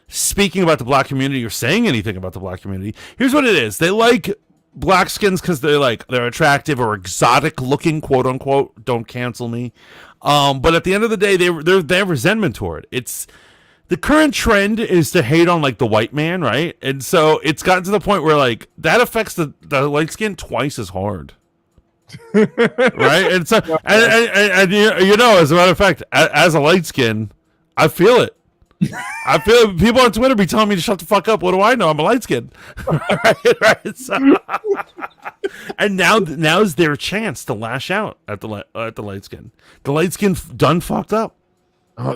Speaking about the black community or saying anything about the black community. Here's what it is: they like black skins because they're attractive or exotic looking, quote unquote. Don't cancel me. But at the end of the day, they have resentment toward it. It's the current trend is to hate on like the white man, right? And so it's gotten to the point where like that affects the light skin twice as hard. Right? And so and you know, as a matter of fact, as a light skin, I feel it. I feel people on Twitter be telling me to shut the fuck up. What do I know? I'm a light skin. Right? So, and now's their chance to lash out at the light skin. The light skin done fucked up.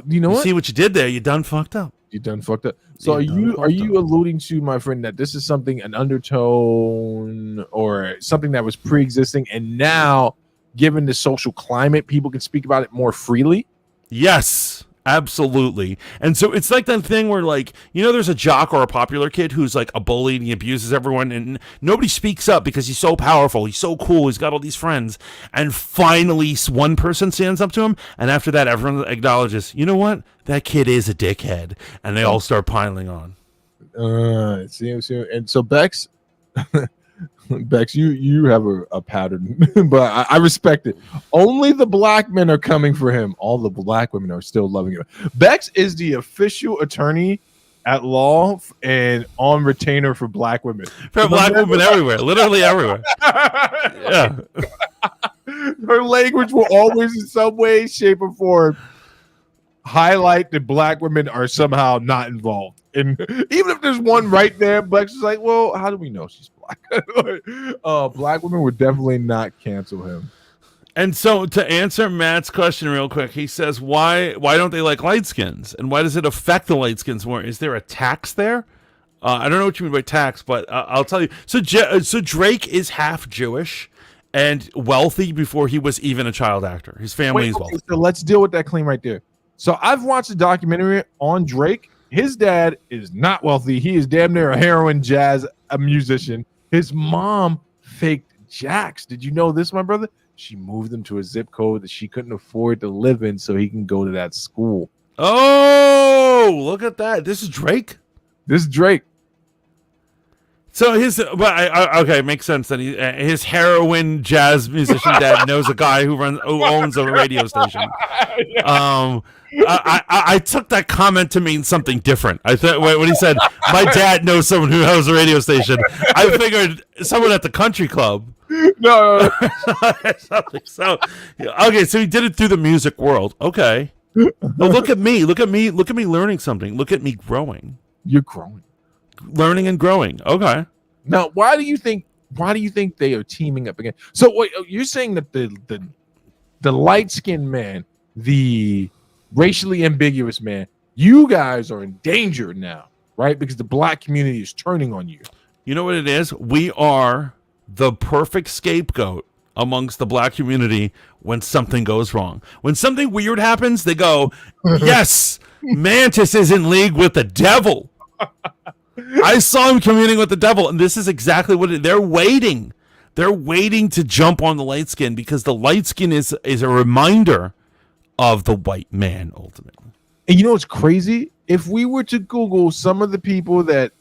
You know what? See what you did there? You done fucked up. You done fucked up. So are you alluding to, my friend, that this is something, an undertone or something that was pre-existing, and now, given the social climate, people can speak about it more freely? Yes. Absolutely. And so it's like that thing where, like, you know, there's a jock or a popular kid who's like a bully and he abuses everyone and nobody speaks up because he's so powerful. He's so cool. He's got all these friends. And finally one person stands up to him. And after that, everyone acknowledges, you know what? That kid is a dickhead. And they all start piling on. See, and so Bex, you have a pattern, but I respect it. Only the black men are coming for him. All the black women are still loving him. Bex is the official attorney at law and on retainer for black women. For black women everywhere, literally everywhere. Yeah. Her language will always, in some way, shape, or form, highlight that black women are somehow not involved. And even if there's one right there, Bex is like, well, how do we know she's black? Black women would definitely not cancel him. And so to answer Matt's question real quick, he says, why don't they like light skins? And why does it affect the light skins more? Is there a tax there? I don't know what you mean by tax, but I'll tell you. So Drake is half Jewish and wealthy before he was even a child actor. His family is wealthy. So let's deal with that claim right there. So I've watched a documentary on Drake. His dad is not wealthy. He is damn near a heroin jazz musician. His mom faked jacks. Did you know this, my brother? She moved him to a zip code that she couldn't afford to live in so he can go to that school. Oh, look at that. This is Drake? This is Drake. So okay, it makes sense that his heroin jazz musician dad knows a guy who owns a radio station. I took that comment to mean something different. I thought when he said my dad knows someone who owns a radio station, I figured someone at the country club. No. So okay, so he did it through the music world. Okay, but look at me learning something. Look at me growing. You're growing. Learning and growing. Okay. Now, why do you think they are teaming up again? So wait, you're saying that the light-skinned man, the racially ambiguous man, you guys are in danger now, right? Because the black community is turning on you. You know what it is? We are the perfect scapegoat amongst the black community when something goes wrong. When something weird happens, they go, yes, Mantis is in league with the devil. I saw him communing with the devil, and this is exactly what they're waiting. They're waiting to jump on the light skin because the light skin is a reminder of the white man ultimately. And you know what's crazy? If we were to Google some of the people that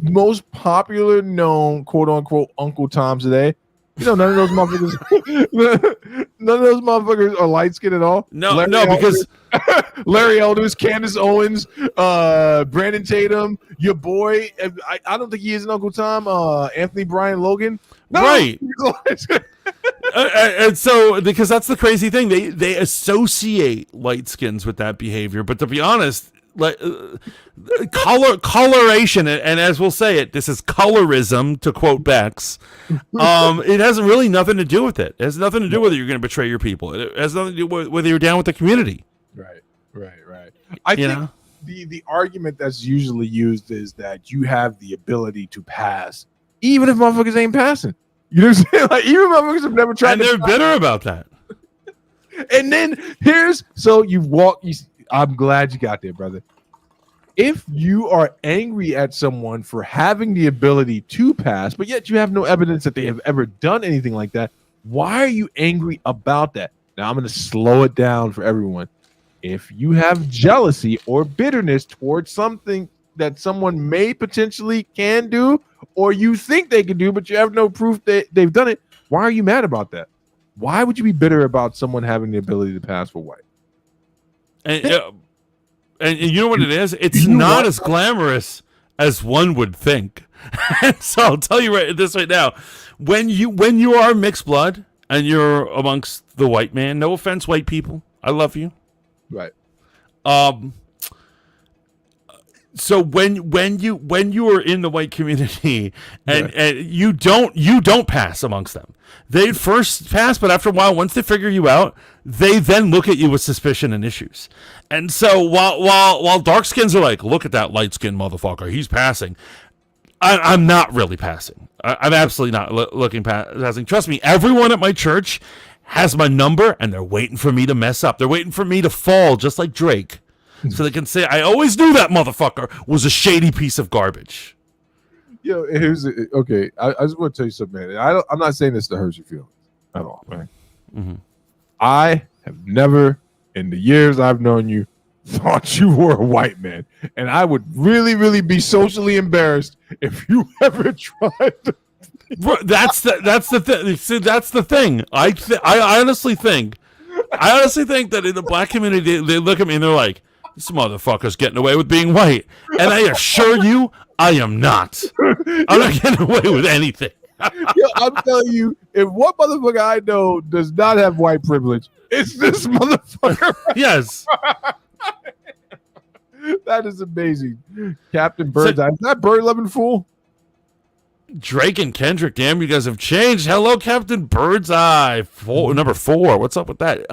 most popular known quote unquote Uncle Toms today, you know, none of those motherfuckers are light skinned at all. No, because Larry Elders, Candace Owens, Brandon Tatum, your boy. I don't think he is an Uncle Tom. Anthony Brian Logan. No, right. And so, because that's the crazy thing, they associate light skins with that behavior. But to be honest, like coloration, and as we'll say it, this is colorism, to quote Bex. It has really nothing to do with it. It has nothing to do with whether you're going to betray your people. It has nothing to do with whether you're down with the community. Right. I think the argument that's usually used is that you have the ability to pass, even if motherfuckers ain't passing. You know what I'm saying? Like, even motherfuckers have never tried. And they're bitter about that. And then I'm glad you got there, brother. If you are angry at someone for having the ability to pass, but yet you have no evidence that they have ever done anything like that, Why are you angry about that? Now I'm going to slow it down for everyone. If you have jealousy or bitterness towards something that someone may potentially can do, or you think they can do, but you have no proof that they've done it, why are you mad about that? Why would you be bitter about someone having the ability to pass for white? And you know what it is? It's not as glamorous as one would think. So I'll tell you right now. When you are mixed blood and you're amongst the white man, no offense, white people, I love you. Right. So when you are in the white community and you don't pass amongst them. They first pass, but after a while, once they figure you out, they then look at you with suspicion and issues. And so while dark skins are like, look at that light skinned motherfucker, he's passing. I'm not really passing. I'm absolutely not passing. Trust me, everyone at my church has my number, and they're waiting for me to mess up. They're waiting for me to fall, just like Drake, so they can say, I always knew that motherfucker was a shady piece of garbage. Yo, here's okay. I just want to tell you something, man. I'm not saying this to hurt your feelings at all, right? Mm-hmm. I have never, in the years I've known you, thought you were a white man, and I would really, really be socially embarrassed if you ever tried to. Bro, that's the thing. See, that's the thing. I honestly think that in the black community, they look at me and they're like, this motherfucker's getting away with being white. And I assure you, I am not. I'm not getting away with anything. Yo, I'm telling you, if one motherfucker I know does not have white privilege, it's this motherfucker. Yes. That is amazing. Captain Birdseye. Is that bird loving fool? Drake and Kendrick, damn, you guys have changed. Hello, Captain Birdseye. Number 4. What's up with that?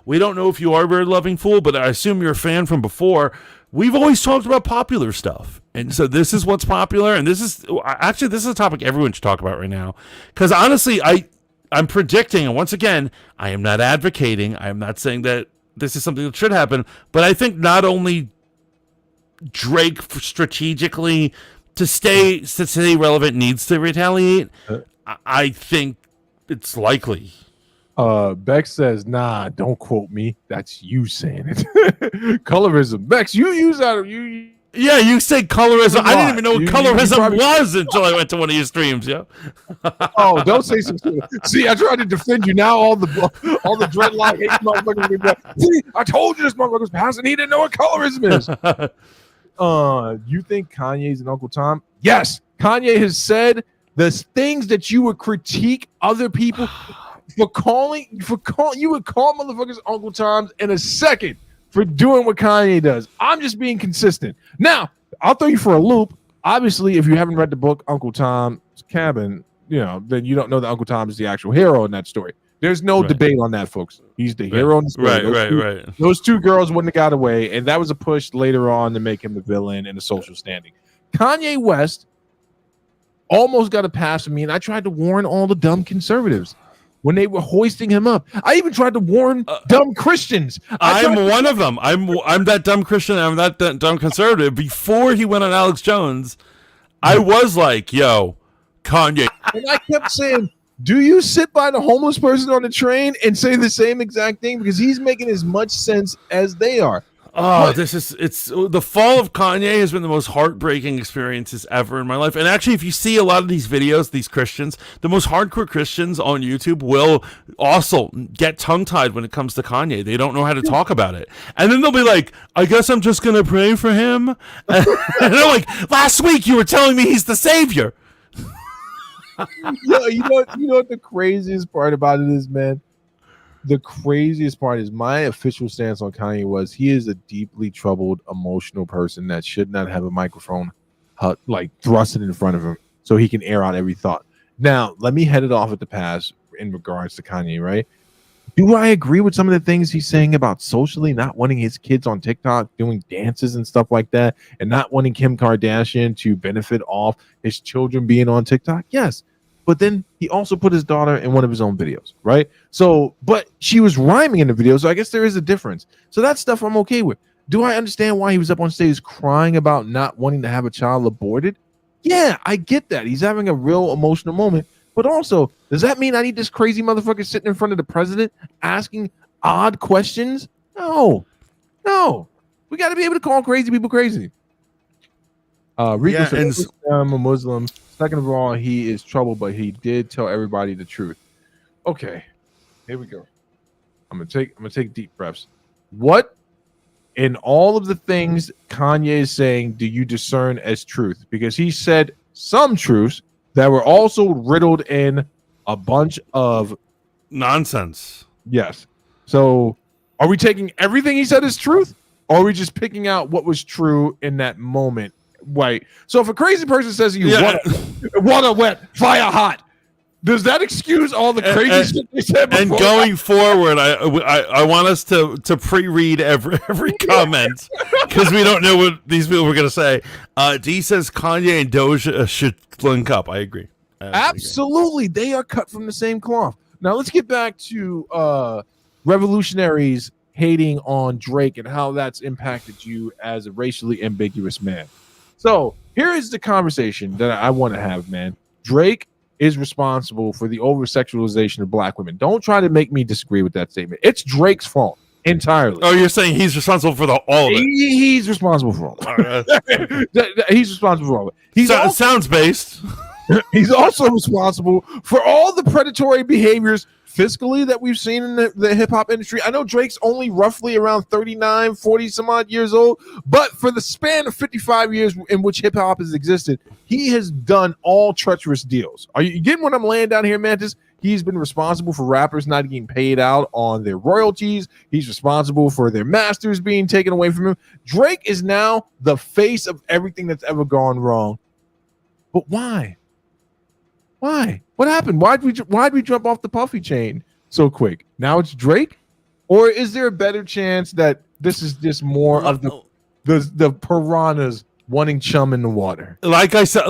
We don't know if you are a bird loving fool, but I assume you're a fan from before. We've always talked about popular stuff. And so this is what's popular. And this is a topic everyone should talk about right now. Because honestly, I'm predicting, and once again, I am not advocating. I am not saying that this is something that should happen. But I think not only Drake strategically to stay relevant needs to retaliate. I think it's likely. Bex says, nah, don't quote me. That's you saying it. Colorism. Bex, you use that. Yeah, you say colorism. I didn't even know what colorism was until I went to one of your streams. Yeah. Oh, don't say something. See, I tried to defend you. Now all the dreadlock hate motherfuckers. See, I told you this motherfucker's passing. He didn't know what colorism is. You think Kanye's an Uncle Tom? Yes. Kanye has said the things that you would critique other people for calling. You would call motherfuckers Uncle Toms in a second for doing what Kanye does. I'm just being consistent. Now, I'll throw you for a loop. Obviously, if you haven't read the book Uncle Tom's Cabin, then you don't know that Uncle Tom is the actual hero in that story. There's no debate on that, folks. He's the hero in the story. Right. Those two girls wouldn't have got away, and that was a push later on to make him the villain and the social standing. Kanye West almost got a pass from me, and I tried to warn all the dumb conservatives when they were hoisting him up. I even tried to warn dumb Christians. I'm one of them. I'm that dumb Christian. I'm that dumb conservative. Before he went on Alex Jones, I was like, yo, Kanye. And I kept saying, do you sit by the homeless person on the train and say the same exact thing? Because he's making as much sense as they are. Oh, it's the fall of Kanye has been the most heartbreaking experiences ever in my life. And actually, if you see a lot of these videos, these Christians, the most hardcore Christians on YouTube will also get tongue-tied when it comes to Kanye. They don't know how to talk about it. And then they'll be like, I guess I'm just going to pray for him. And they're like, last week you were telling me he's the savior. You know what the craziest part about it is, man? The craziest part is my official stance on Kanye was he is a deeply troubled, emotional person that should not have a microphone like thrusted in front of him so he can air out every thought. Now, let me head it off at the pass in regards to Kanye, right? Do I agree with some of the things he's saying about socially not wanting his kids on TikTok doing dances and stuff like that and not wanting Kim Kardashian to benefit off his children being on TikTok? Yes. But then he also put his daughter in one of his own videos, right? So, but she was rhyming in the video, so I guess there is a difference. So that stuff I'm okay with. Do I understand why he was up on stage crying about not wanting to have a child aborted? Yeah, I get that. He's having a real emotional moment. But also, does that mean I need this crazy motherfucker sitting in front of the president asking odd questions? No. We got to be able to call crazy people crazy. Rico said, I'm a Muslim. Second of all, he is trouble, but he did tell everybody the truth. Okay, here we go. I'm gonna take deep breaths. What in all of the things Kanye is saying do you discern as truth? Because he said some truths that were also riddled in a bunch of nonsense. Yes. So are we taking everything he said as truth? Or are we just picking out what was true in that moment? Right. So if a crazy person says to you, water wet, fire hot, does that excuse all the crazy shit they said before? And going forward, I want us to pre-read every comment because we don't know what these people were going to say. D says Kanye and Doja should link up. I agree. Absolutely. They are cut from the same cloth. Now let's get back to revolutionaries hating on Drake and how that's impacted you as a racially ambiguous man. So here is the conversation that I want to have, man. Drake is responsible for the over-sexualization of black women. Don't try to make me disagree with that statement. It's Drake's fault entirely. Oh, you're saying he's responsible for all of it? He's responsible for all of it. He's responsible for all of it. Sounds based. He's also responsible for all the predatory behaviors fiscally that we've seen in the hip-hop industry. I know Drake's only roughly around 39, 40 some odd years old, but for the span of 55 years in which hip-hop has existed, he has done all treacherous deals. Are you getting what I'm laying down here, Mantis? He's been responsible for rappers not getting paid out on their royalties. He's responsible for their masters being taken away from him. Drake is now the face of everything that's ever gone wrong. But why? Why? What happened? Why'd we jump off the puffy chain so quick? Now it's Drake? Or is there a better chance that this is just more of the piranhas wanting chum in the water? Like I said,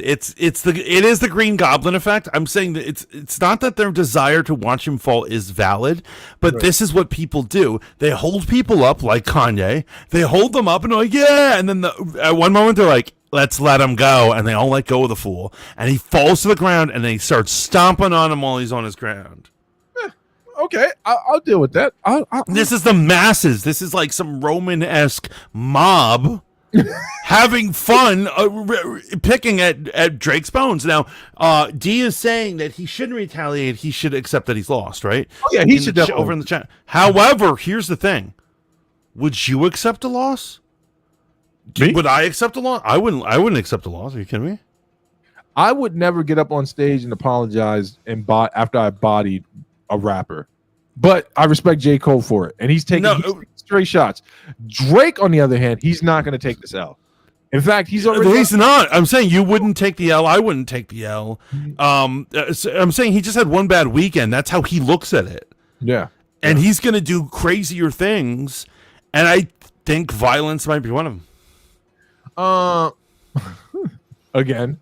it is the Green Goblin effect. I'm saying that it's not that their desire to watch him fall is valid, but right. This is what people do. They hold people up like Kanye. They hold them up and they're like, yeah, and then at one moment they're like, let's let him go, and they all let go of the fool, and he falls to the ground, and they start stomping on him while he's on his ground. Okay, I'll deal with that. This is the masses. This is like some Roman-esque mob having fun picking at Drake's bones. Now, D is saying that he shouldn't retaliate. He should accept that he's lost, right? Oh, yeah, he should over in the chat. However, here's the thing. Would you accept a loss? Would I accept a loss? I wouldn't accept a loss. Are you kidding me? I would never get up on stage and apologize after I bodied a rapper. But I respect J. Cole for it. And he's taking straight shots. Drake, on the other hand, he's not going to take this L. In fact, he's not. I'm saying you wouldn't take the L. I wouldn't take the L. I'm saying he just had one bad weekend. That's how he looks at it. Yeah. And he's going to do crazier things. And I think violence might be one of them. Again,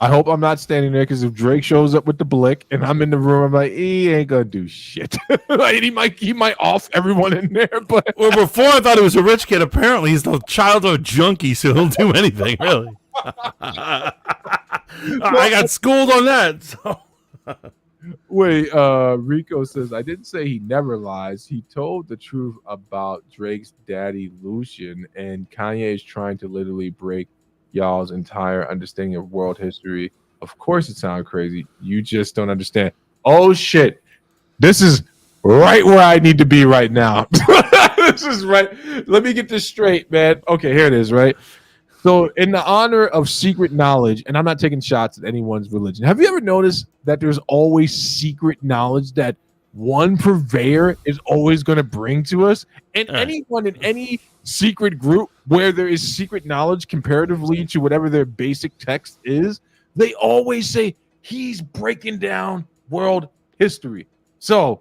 I hope I'm not standing there because if Drake shows up with the blick and I'm in the room, I'm like, he ain't gonna do shit. Like, he might off everyone in there. But well, before I thought he was a rich kid. Apparently, he's the childhood junkie, so he'll do anything. Really, I got schooled on that. So. Wait, Rico says, I didn't say he never lies. He told the truth about Drake's daddy, Lucian, and Kanye is trying to literally break y'all's entire understanding of world history. Of course it sounds crazy. You just don't understand. Oh, shit. This is right where I need to be right now. This is right. Let me get this straight, man. Okay, here it is, right? So in the honor of secret knowledge, and I'm not taking shots at anyone's religion, have you ever noticed that there's always secret knowledge that one purveyor is always going to bring to us? And anyone in any secret group where there is secret knowledge comparatively to whatever their basic text is, they always say, he's breaking down world history. So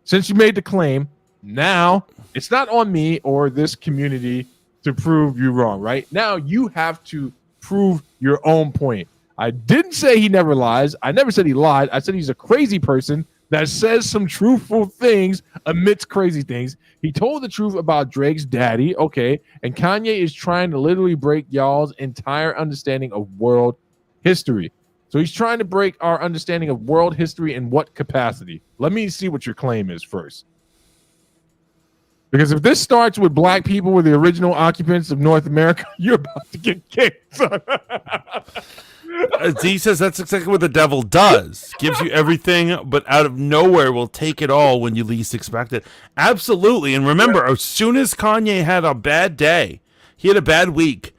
since you made the claim, now it's not on me or this community to prove you wrong, right? Now you have to prove your own point. I didn't say he never lies. I never said he lied. I said he's a crazy person that says some truthful things amidst crazy things. He told the truth about Drake's daddy, okay, and Kanye is trying to literally break y'all's entire understanding of world history. So he's trying to break our understanding of world history in what capacity? Let me see what your claim is first. Because if this starts with black people were the original occupants of North America, you're about to get kicked. D says that's exactly what the devil does. Gives you everything, but out of nowhere will take it all when you least expect it. Absolutely. And remember, as soon as Kanye had a bad day, he had a bad week,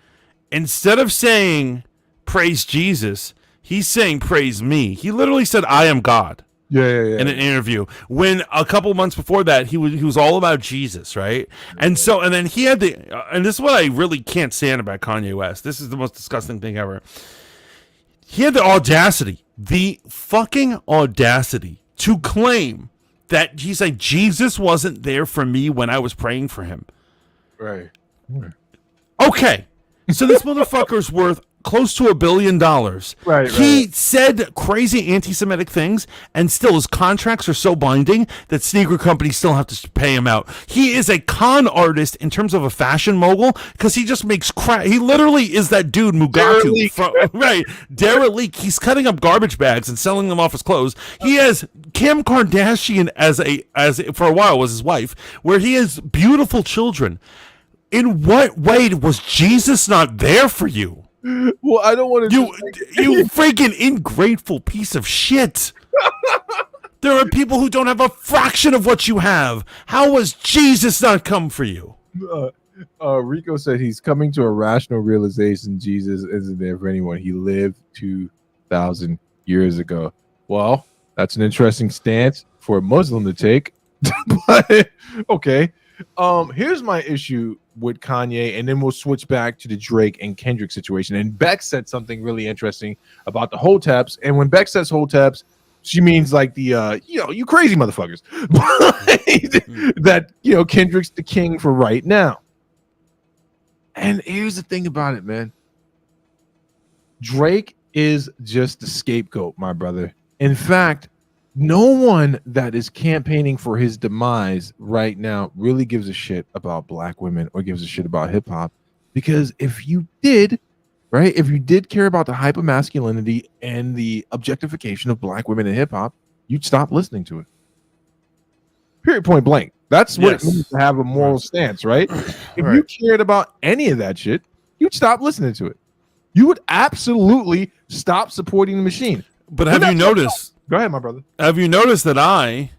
instead of saying, praise Jesus, he's saying, praise me. He literally said, I am God. Yeah. In an interview, when a couple months before that he was all about Jesus, right? And then he had and this is what I really can't stand about Kanye West. This is the most disgusting thing ever. He had the fucking audacity to claim that he's like, Jesus wasn't there for me when I was praying for him. Right. Okay, so this motherfucker's worth close to $1 billion. Right. He said crazy anti-Semitic things, and still his contracts are so binding that sneaker companies still have to pay him out. He is a con artist in terms of a fashion mogul because he just makes crap. He literally is that dude Mugatu right? Derelict. He's cutting up garbage bags and selling them off as clothes. He has Kim Kardashian as for a while was his wife, where he has beautiful children. In what way was Jesus not there for you? Well, I don't want to. You freaking ingrateful piece of shit. There are people who don't have a fraction of what you have. How was Jesus not come for you? Rico said he's coming to a rational realization Jesus isn't there for anyone. He lived 2,000 years ago. Well, that's an interesting stance for a Muslim to take. But okay. Here's my issue with Kanye, and then we'll switch back to the Drake and Kendrick situation. And Beck said something really interesting about the Hoteps. And when Beck says Hoteps, she means like the you crazy motherfuckers. That Kendrick's the king for right now. And here's the thing about it, man. Drake is just the scapegoat, my brother. In fact, no one that is campaigning for his demise right now really gives a shit about black women or gives a shit about hip hop. Because if you did, right, if you did care about the hypermasculinity and the objectification of black women in hip hop, you'd stop listening to it. Period, point blank. That's what it means to have a moral stance, right? If you cared about any of that shit, you'd stop listening to it. You would absolutely stop supporting the machine. But have you noticed? Go ahead, my brother. Have you noticed that I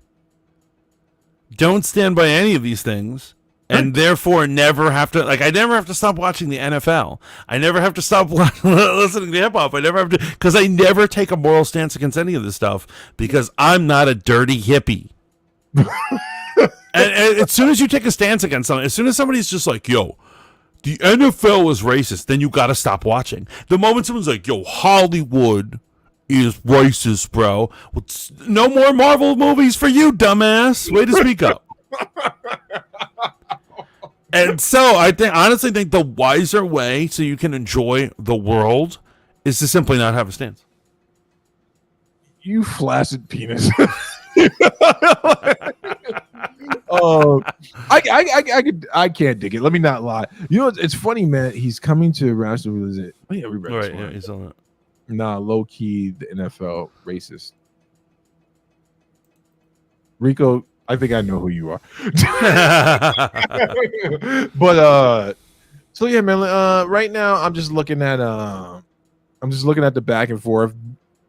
don't stand by any of these things, and therefore never have to, I never have to stop watching the NFL. I never have to stop listening to hip hop. I never have to, because I never take a moral stance against any of this stuff, because I'm not a dirty hippie. and as soon as you take a stance against something, as soon as somebody's just like, yo, the NFL was racist, then you got to stop watching. The moment someone's like, yo, Hollywood is racist, bro. Well, no more Marvel movies for you, dumbass. Way to speak up. And so I honestly think the wiser way so you can enjoy the world is to simply not have a stance. You flaccid penis. I can't dig it. Let me not lie. You know, it's funny, man. He's coming to rational realization. Right, yeah, he's on it. Nah, low key, the NFL racist. Rico, I think I know who you are. But so yeah, man. Right now, I'm just looking at the back and forth.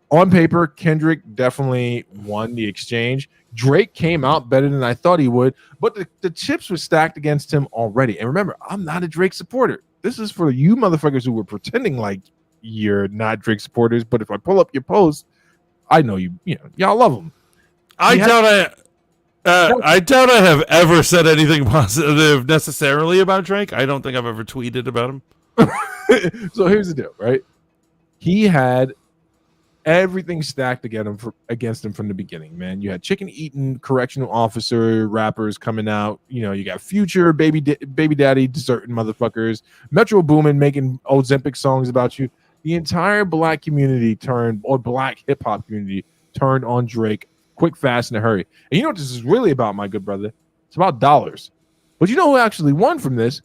On paper, Kendrick definitely won the exchange. Drake came out better than I thought he would, but the chips were stacked against him already. And remember, I'm not a Drake supporter. This is for you motherfuckers who were pretending like you're not Drake supporters, but if I pull up your post, I know y'all love him. I doubt I have ever said anything positive necessarily about Drake. I don't think I've ever tweeted about him. So here's the deal, right? He had everything stacked against him from the beginning, man. You had chicken eating correctional officer rappers coming out. You got Future, baby daddy deserting motherfuckers, Metro Boomin making Ozempic songs about you. The entire black black hip hop community turned on Drake quick, fast, in a hurry. And you know what this is really about, my good brother? It's about dollars. But you know who actually won from this?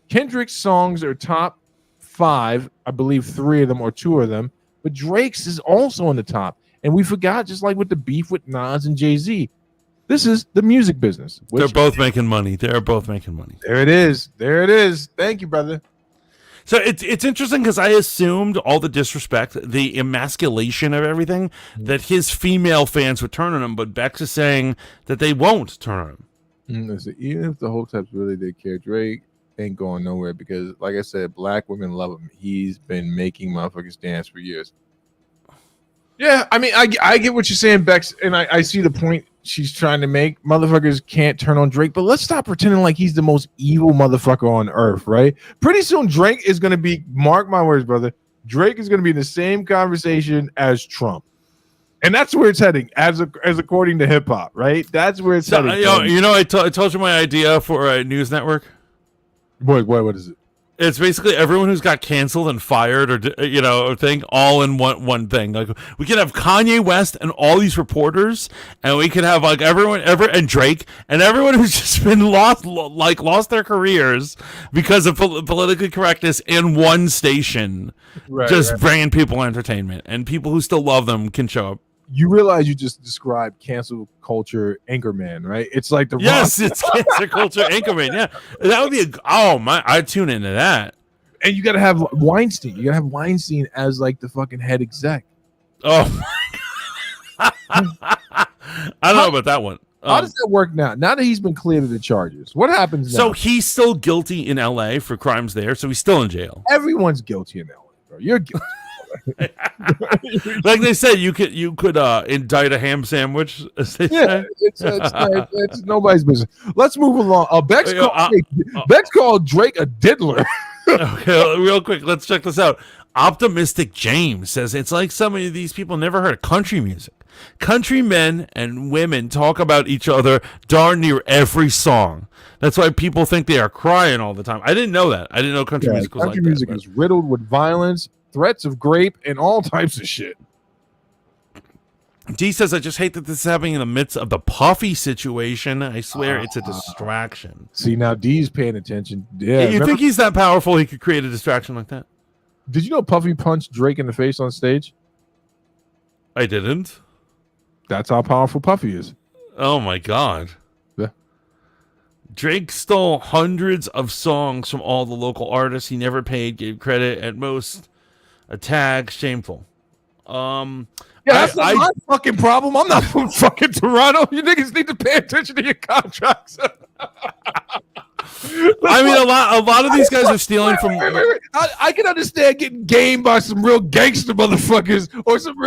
Kendrick's songs are top 5, I believe 3 of them or 2 of them, but Drake's is also on the top. And we forgot, just like with the beef with Nas and Jay-Z, this is the music business. They're both making money. They're both making money. There it is. There it is. Thank you, brother. So it's interesting because I assumed all the disrespect, the emasculation of everything, that his female fans would turn on him, but Bex is saying that they won't turn on him. Listen, even if the whole types really did care, Drake ain't going nowhere because, like I said, black women love him. He's been making motherfuckers dance for years. Yeah, I mean, I get what you're saying, Bex, and I see the point she's trying to make. Motherfuckers can't turn on Drake, but let's stop pretending like he's the most evil motherfucker on earth, right? Pretty soon, Drake is going to be, mark my words, brother, Drake is going to be in the same conversation as Trump. And that's where it's heading, as according to hip hop, right? That's where it's heading. I told you my idea for a news network. What is it? It's basically everyone who's got canceled and fired, or thing, all in one thing. Like we could have Kanye West and all these reporters, and we could have like everyone and Drake and everyone who's just been lost their careers because of politically correctness in one station, bringing people entertainment, and people who still love them can show up. You realize you just described cancel culture anchorman, right? It's like it's cancel culture anchorman. Yeah, that would be I'd tune into that. And you got to have Weinstein. You got to have Weinstein as like the fucking head exec. Oh, I don't know about that one. How does that work now? Now that he's been cleared of the charges, what happens now? So he's still guilty in LA for crimes there, so he's still in jail. Everyone's guilty in LA, bro. You're guilty. Like they said, you could indict a ham sandwich. It's nobody's business. Let's move along. Bex called Drake a diddler. Okay, real quick, let's check this out. Optimistic James says it's like some of these people never heard of country music. Country men and women talk about each other darn near every song. That's why people think they are crying all the time. I didn't know that. I didn't know country music was like that. Country music is riddled with violence, threats of grape, and all types of shit. D says, I just hate that this is happening in the midst of the Puffy situation. I swear it's a distraction. See, now D's paying attention. Yeah, you think he's that powerful he could create a distraction like that? Did you know Puffy punched Drake in the face on stage? I didn't. That's how powerful Puffy is. Oh, my God. Yeah. Drake stole hundreds of songs from all the local artists he never paid, gave credit at most. A tag, shameful. That's not my fucking problem. I'm not from fucking Toronto. You niggas need to pay attention to your contracts. I mean, a lot of these guys are stealing from. Wait. I can understand getting gamed by some real gangster motherfuckers or some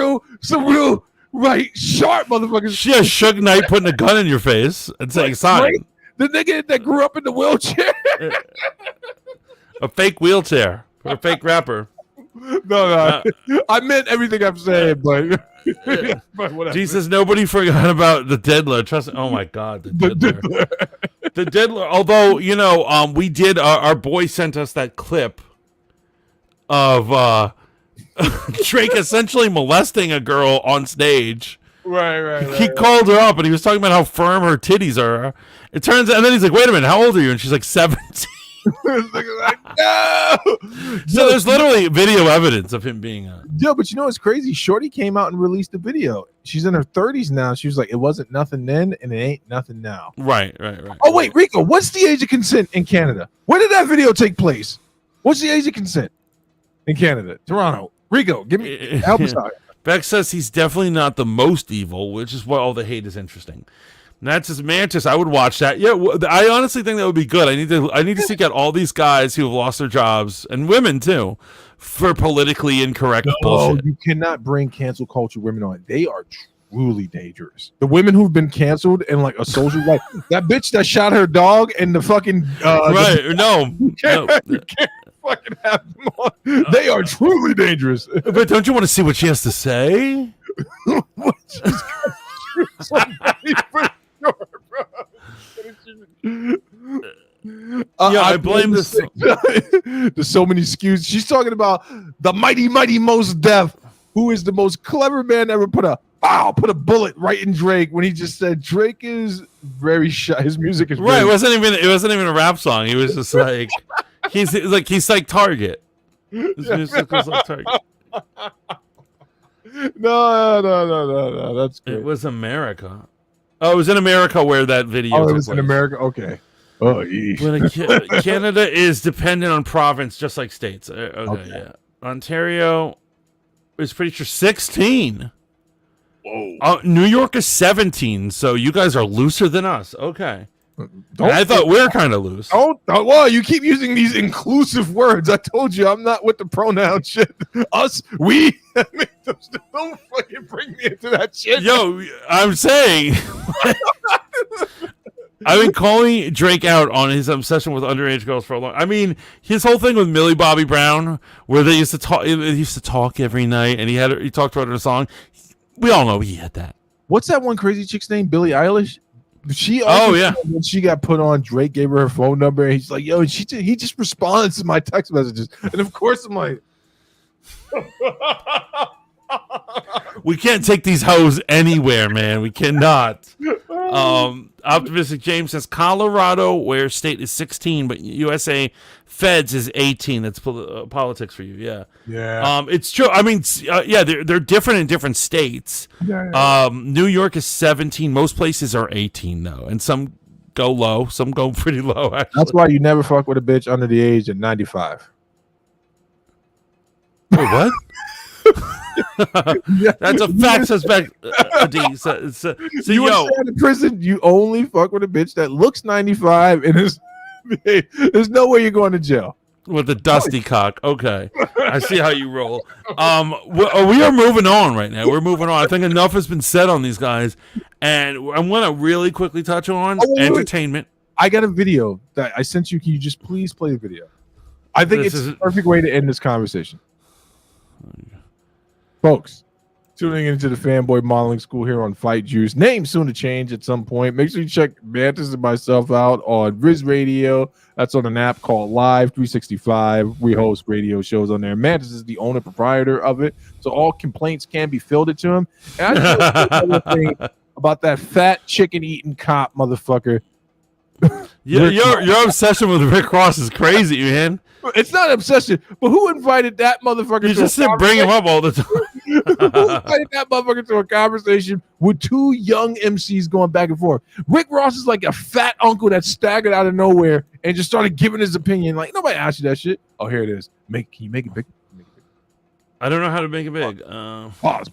real right sharp motherfuckers. Yeah, Suge Knight putting a gun in your face and saying sign. Right? The nigga that grew up in the wheelchair. A fake wheelchair for a fake rapper. No. I meant everything I'm saying, but whatever. Jesus, nobody forgot about the diddler. Trust me. Oh my God, the diddler. The diddler. Although, we did. Our boy sent us that clip of Drake essentially molesting a girl on stage. Right. He called her up and he was talking about how firm her titties are. It turns out, and then he's like, "Wait a minute, how old are you?" And she's like, 17. No. So there's literally video evidence of him being Yeah, but it's crazy. Shorty came out and released a video. She's in her 30s now. She was like, it wasn't nothing then and it ain't nothing now. Right. Oh wait, Rico, what's the age of consent in Canada? Where did that video take place? What's the age of consent in Canada? Toronto. Rico, help us out. Beck says he's definitely not the most evil, which is why all the hate is interesting. That's his Mantis. I would watch that. Yeah, I honestly think that would be good. I need to seek out all these guys who have lost their jobs and women too for politically incorrect bullshit. You cannot bring cancel culture women on. They are truly dangerous. The women who've been canceled and like a social life. That bitch that shot her dog and the fucking you can't fucking have them on. They are truly dangerous. But don't you want to see what she has to say? I blame this. There's so many skews. She's talking about the mighty Mos Def, who is the most clever man ever put a bullet right in Drake when he just said Drake is very shy. His music is right. It wasn't even a rap song. He was just like he's like Target. His music was like Target. No. That's good. It was America. Oh, it was in America where that video. Oh, it took was in place. America. Okay. Oh, yeesh. When Canada is dependent on province, just like states. Okay, yeah. Ontario is pretty sure 16. Whoa. New York is 17. So you guys are looser than us. Okay. Don't I thought we were kind of loose. Well, you keep using these inclusive words. I told you I'm not with the pronoun shit. Us, we. Don't fucking bring me into that shit. Yo, I'm saying. I've been calling Drake out on his obsession with underage girls for a long. I mean, his whole thing with Millie Bobby Brown, where they used to talk every night, and he talked about her in a song. We all know he had that. What's that one crazy chick's name? Billie Eilish. When she got put on, Drake gave her phone number, and he's like, "Yo," and he just responds to my text messages, and of course I'm like, we can't take these hoes anywhere, man. We cannot. Optimistic James says Colorado, where state is 16, but USA feds is 18. That's politics for you. Yeah. It's true. I mean, they're different in different states. New York is 17. Most places are 18 though, and some go low. Some go pretty low. Actually. That's why you never fuck with a bitch under the age of 95. Wait, what? That's a fact suspect. So you in prison, you only fuck with a bitch that looks 95 and there's no way you're going to jail with a dusty cock. Okay, I see how you roll. We are moving on right now. We're moving on. I think enough has been said on these guys, and I want to really quickly touch on entertainment. I got a video that I sent you. Can you just please play the video? I think it's the perfect way to end this conversation. Folks, tuning into the Fanboy Modeling School here on Fight Juice. Name soon to change at some point. Make sure you check Mantis and myself out on Riz Radio. That's on an app called Live 365. We host radio shows on there. Mantis is the owner proprietor of it, so all complaints can be fielded to him. And I just another thing about that fat chicken eating cop motherfucker. Your obsession with Rick Ross is crazy, man. It's not an obsession, but who invited that motherfucker? You just bring him up all the time. Who invited that motherfucker to a conversation with two young MCs going back and forth? Rick Ross is like a fat uncle that staggered out of nowhere and just started giving his opinion. Like, nobody asked you that shit. Oh, here it is. Can you make it big? I don't know how to make it big. Pause.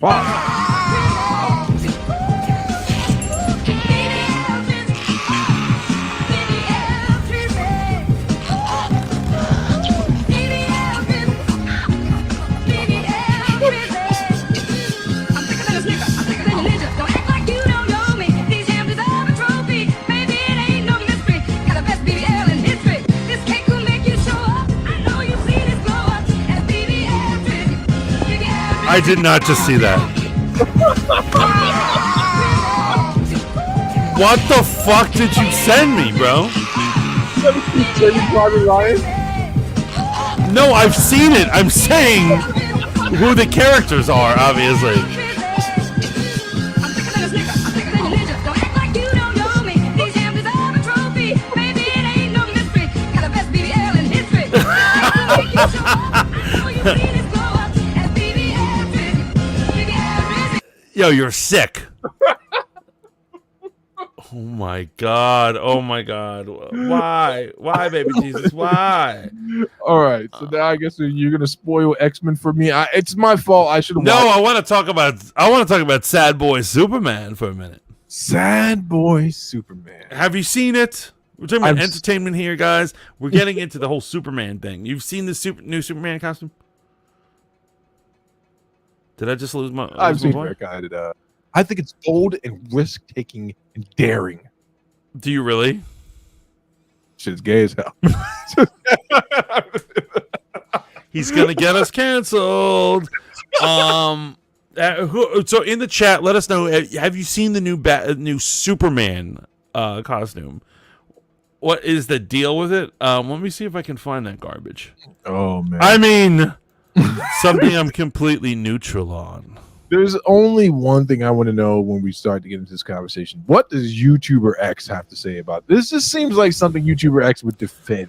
I did not just see that. What the fuck did you send me, bro? No, I've seen it. I'm saying who the characters are, obviously. Yo, you're sick. Oh my god. Why, baby Jesus? Why? All right. So now I guess you're gonna spoil X-Men for me. It's my fault. I should have. No, I want to talk about Sad Boy Superman for a minute. Sad Boy Superman. Have you seen it? We're talking about entertainment here, guys. We're getting into the whole Superman thing. You've seen the new Superman costume? Did I just lose my? I've seen it. I think it's bold and risk-taking and daring. Do you really? Shit's gay as hell. He's gonna get us canceled. So in the chat, let us know. Have you seen the new Superman costume? What is the deal with it? Let me see if I can find that garbage. Oh man! I mean, something I'm completely neutral on. There's only one thing I want to know when we start to get into this conversation. What does YouTuber X have to say about this? This seems like something YouTuber X would defend.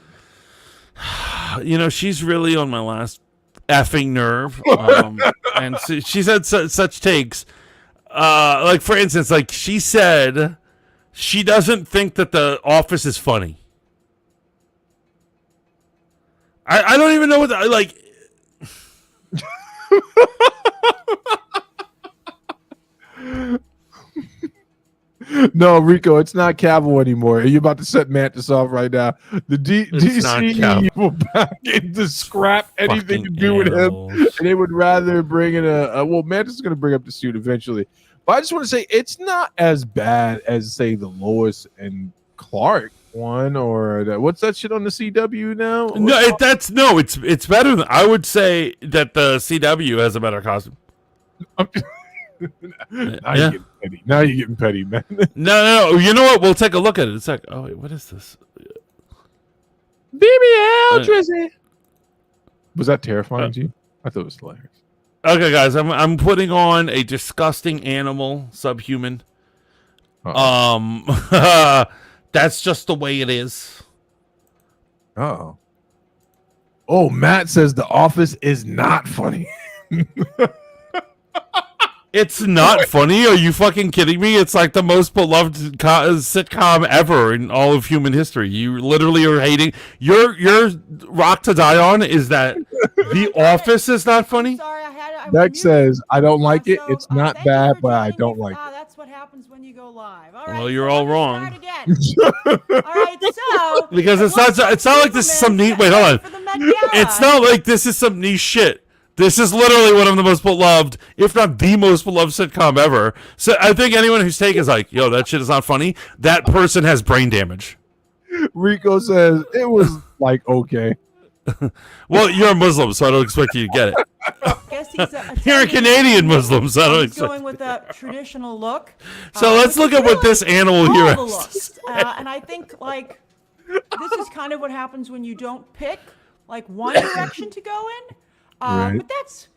You know, she's really on my last effing nerve. And she said such takes. Like, for instance, like she said she doesn't think that The Office is funny. I don't even know what like. No, Rico, it's not Cavill anymore. Are you about to set Mantis off right now? The DC will back in to scrap anything to do with him, and they would rather bring in well, Mantis is going to bring up the suit eventually. But I just want to say it's not as bad as, say, the Lois and Clark one, or what's that shit on the CW now? No, it's better than, I would say that the CW has a better costume. Now you're getting petty. Now you're getting petty, man. No. You know what? We'll take a look at it. It's like, oh wait, what is this? BBL Drizzy. Was that terrifying to you? I thought it was hilarious. Okay, guys, I'm putting on a disgusting animal subhuman. That's just the way it is. Oh, Matt says The Office is not funny. It's not funny. Are you fucking kidding me? It's like the most beloved sitcom ever in all of human history. You literally are hating. Your rock to die on is that The Office is not funny. Sorry, Beck says I don't like it. It's not bad, but I don't like it. That's what happens when you go live. All right, well, you're all wrong. Start again. All right, so because it's not like this is some neat. Wait, hold on. It's not like this is some niche shit. This is literally one of the most beloved, if not the most beloved sitcom ever. So I think anyone whose take is like, yo, that shit is not funny, that person has brain damage. Rico says it was like, okay. Well, you're a Muslim, so I don't expect you to get it. You're a Canadian Muslim, so I don't expect going with a traditional look. So let's look at what this animal here has. And I think, like, this is kind of what happens when you don't pick, like, one direction to go in. Right. But that's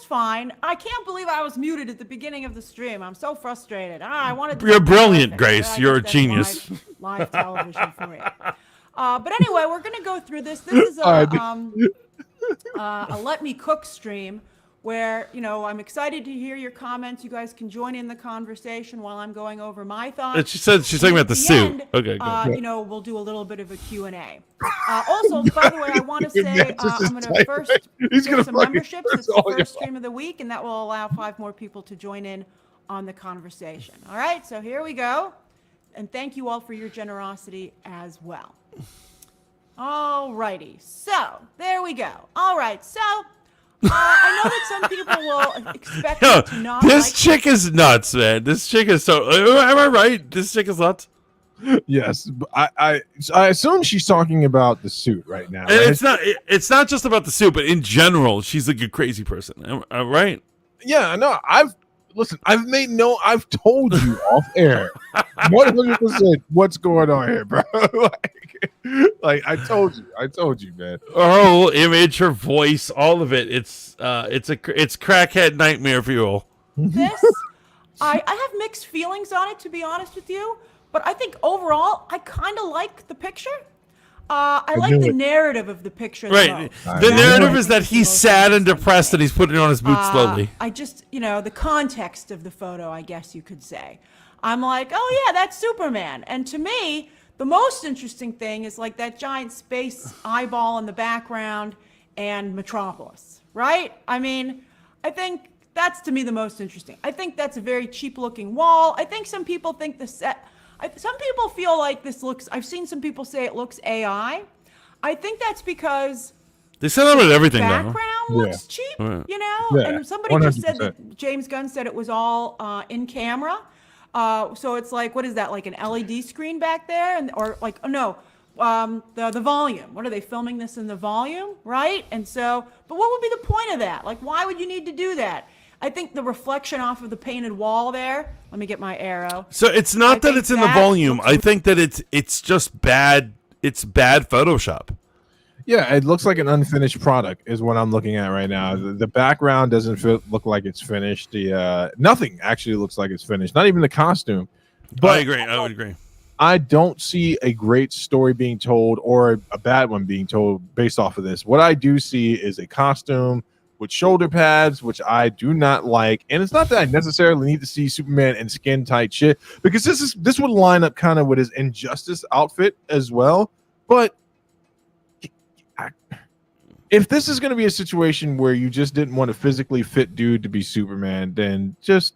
fine. I can't believe I was muted at the beginning of the stream. I'm so frustrated. I wanted to. You're brilliant, Grace. You're a genius. Live television for me. But anyway, we're gonna go through this. This is a Let Me Cook stream where, you know, I'm excited to hear your comments. You guys can join in the conversation while I'm going over my thoughts. She said she's talking about the suit. Okay, good. You know, we'll do a little bit of a Q&A. Also, by the way, I want to say I'm going to first do some memberships. It's the first stream of the week, and that will allow 5 more people to join in on the conversation. All right, so here we go. And thank you all for your generosity as well. All righty, so there we go. All right, so I know that some people will expect me to not this chick is nuts, man. This chick is so. Am I right? This chick is nuts. Yes, I assume she's talking about the suit right now. Right? It's not just about the suit, but in general, she's like a crazy person, right? Yeah, no. I've told you off air 100% what's going on here, bro. like I told you, man. Her whole image, her voice, all of it. It's crackhead nightmare fuel. This, I have mixed feelings on it, to be honest with you. But I think overall, I kind of like the picture. I like the narrative of the picture. Right. The narrative is that he's sad and depressed and he's putting on his boots slowly. I just, you know, the context of the photo, I guess you could say. I'm like, oh yeah, that's Superman. And to me, the most interesting thing is like that giant space eyeball in the background and Metropolis, right? I mean, I think that's to me the most interesting. I think that's a very cheap looking wall. I think some people think the set... some people feel like this looks... I've seen some people say it looks AI. I think that's because... They said that with everything, though. The background looks cheap, you know? Yeah, and somebody 100%. Just said that James Gunn said it was all in camera. So it's like, what is that, like an LED screen back there? Or like, oh no, the volume. What are they filming this in the volume, right? And so, but what would be the point of that? Like, why would you need to do that? I think the reflection off of the painted wall there. Let me get my arrow. So it's not that it's in the volume. I think that it's just bad. It's bad Photoshop. Yeah, it looks like an unfinished product is what I'm looking at right now. The background doesn't look like it's finished. The nothing actually looks like it's finished. Not even the costume. But I agree. I would agree. I don't see a great story being told or a bad one being told based off of this. What I do see is a costume with shoulder pads, which I do not like. And it's not that I necessarily need to see Superman in skin tight shit, because this would line up kind of with his Injustice outfit as well. But if this is going to be a situation where you just didn't want a physically fit dude to be Superman, then just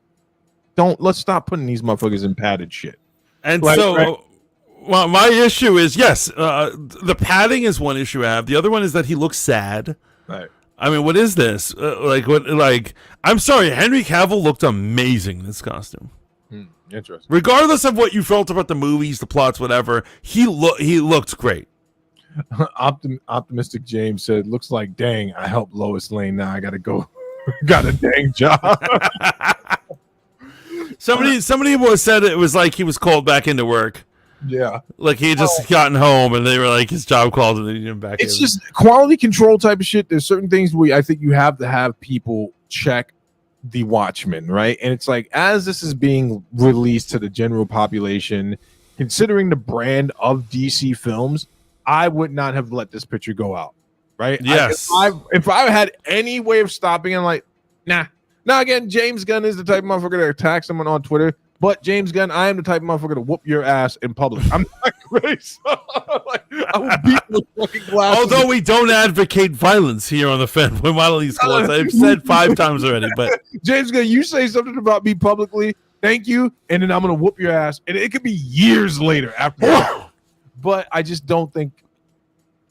let's stop putting these motherfuckers in padded shit. And well, my issue is, yes, the padding is one issue I have. The other one is that he looks sad. Right. I mean, what is this? I'm sorry, Henry Cavill looked amazing in this costume. Interesting. Regardless of what you felt about the movies, the plots, whatever, he looked great. Optimistic James said, "Looks like dang, I helped Lois Lane. Now I gotta go. Got a dang job." Somebody said it was like he was called back into work. Yeah, like he had just gotten home and they were like his job called and they needed him back. It's just quality control type of shit. There's certain things where I think you have to have people check the Watchmen, right? And it's like, as this is being released to the general population, considering the brand of DC films, I would not have let this picture go out, right? Yes. If I had any way of stopping it, I'm like, nah. Now again, James Gunn is the type of motherfucker to attack someone on Twitter. But James Gunn, I am the type of motherfucker to whoop your ass in public. I'm not crazy. Like, I will beat the fucking glass. Although we don't advocate violence here on the Fanboy Modelings Club, I've said 5 times already. But James Gunn, you say something about me publicly, thank you, and then I'm gonna whoop your ass, and it could be years later after that. But I just don't think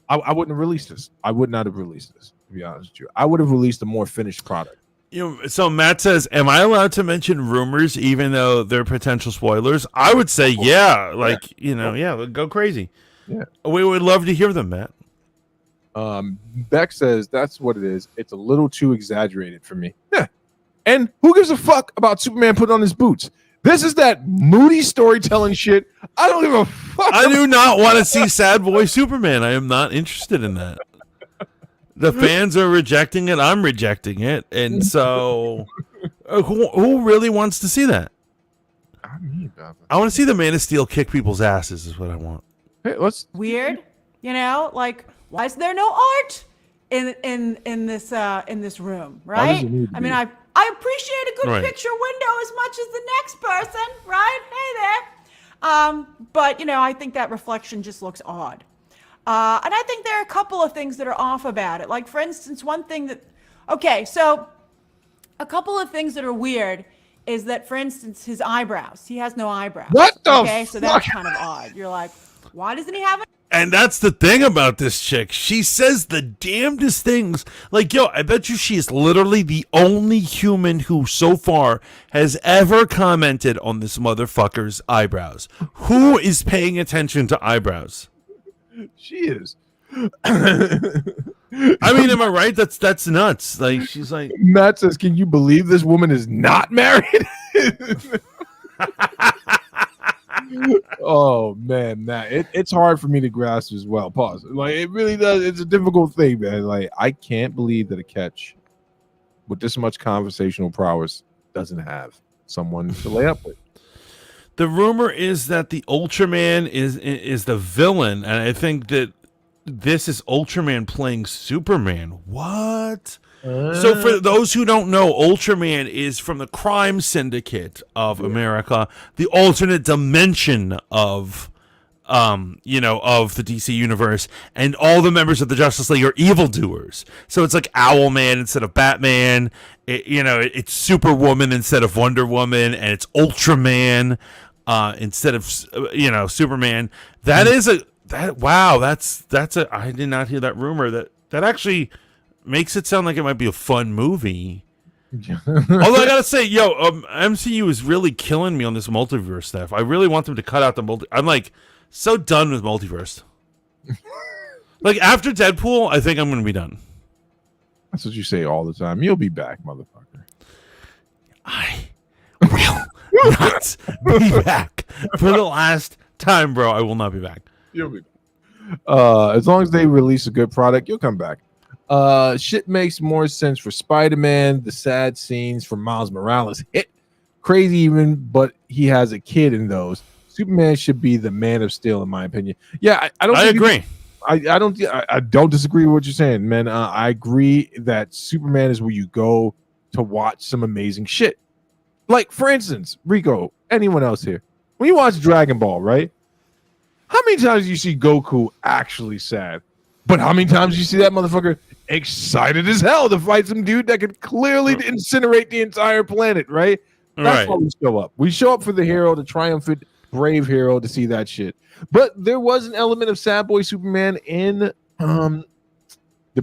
I wouldn't have released this. I would not have released this, to be honest with you. I would have released a more finished product. So Matt says, am I allowed to mention rumors even though they're potential spoilers? I would say, yeah. Go crazy. Yeah. We would love to hear them, Matt. Beck says, that's what it is. It's a little too exaggerated for me. Yeah. And who gives a fuck about Superman putting on his boots? This is that moody storytelling shit. I don't give a fuck. I do not want to see sad boy Superman. I am not interested in that. The fans are rejecting it. I'm rejecting it. And so who really wants to see that? I want to see the Man of Steel kick people's asses is what I want. Hey, let's Weird, like, why is there no art in this room, right? I mean, I appreciate a good picture window as much as the next person, right? Hey there. But I think that reflection just looks odd. And I think there are a couple of things that are off about it. Like, for instance, so a couple of things that are weird is that, for instance, his eyebrows. He has no eyebrows. What the Okay, so that's kind of odd. You're like, why doesn't he have it? And that's the thing about this chick. She says the damnedest things. Like, I bet you she is literally the only human who so far has ever commented on this motherfucker's eyebrows. Who is paying attention to eyebrows? She is. I mean, am I right? That's nuts. Like, she's like, Matt says, can you believe this woman is not married? Oh man, Matt, it's hard for me to grasp as well. Pause. Like, it really does. It's a difficult thing, man. Like, I can't believe that a catch with this much conversational prowess doesn't have someone to lay up with. The rumor is that the Ultraman is the villain, and I think that this is Ultraman playing Superman. What? So for those who don't know, Ultraman is from the crime syndicate of America, the alternate dimension of of the DC universe, and all the members of the Justice League are evildoers. So it's like Owlman instead of Batman. It's Superwoman instead of Wonder Woman, and it's Ultraman instead of Superman. That is that's a I did not hear that rumor. That actually makes it sound like it might be a fun movie. Although I gotta say, MCU is really killing me on this multiverse stuff. I really want them to cut out the I'm like so done with multiverse. Like, after Deadpool, I think I'm gonna be done. That's what you say all the time. You'll be back, motherfucker. I will not be back for the last time, bro. I will not be back. You'll be back. As long as they release a good product, you'll come back. Shit makes more sense for Spider-Man. The sad scenes for Miles Morales hit crazy even, but he has a kid in those. Superman should be the Man of Steel, in my opinion. Yeah, I don't. I agree. I don't disagree with what you're saying, man. I agree that Superman is where you go to watch some amazing shit. Like, for instance, Rico, anyone else here, when you watch Dragon Ball, right? How many times do you see Goku actually sad? But how many times do you see that motherfucker excited as hell to fight some dude that could clearly incinerate the entire planet, right? That's why we show up. We show up for the hero, the triumphant, brave hero, to see that shit. But there was an element of sad boy Superman in the